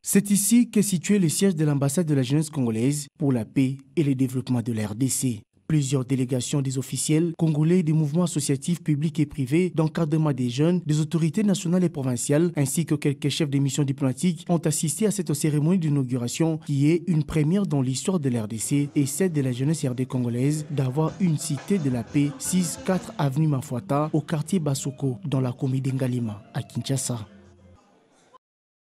C'est ici qu'est situé le siège de l'ambassade de la jeunesse congolaise pour la paix et le développement de la RDC. Plusieurs délégations des officiels congolais des mouvements associatifs publics et privés d'encadrement des jeunes, des autorités nationales et provinciales, ainsi que quelques chefs de missions diplomatiques ont assisté à cette cérémonie d'inauguration qui est une première dans l'histoire de l'RDC et celle de la jeunesse RD congolaise d'avoir une cité de la paix 6-4 avenue Mafuata au quartier Basoko dans la commune d'Engalima à Kinshasa.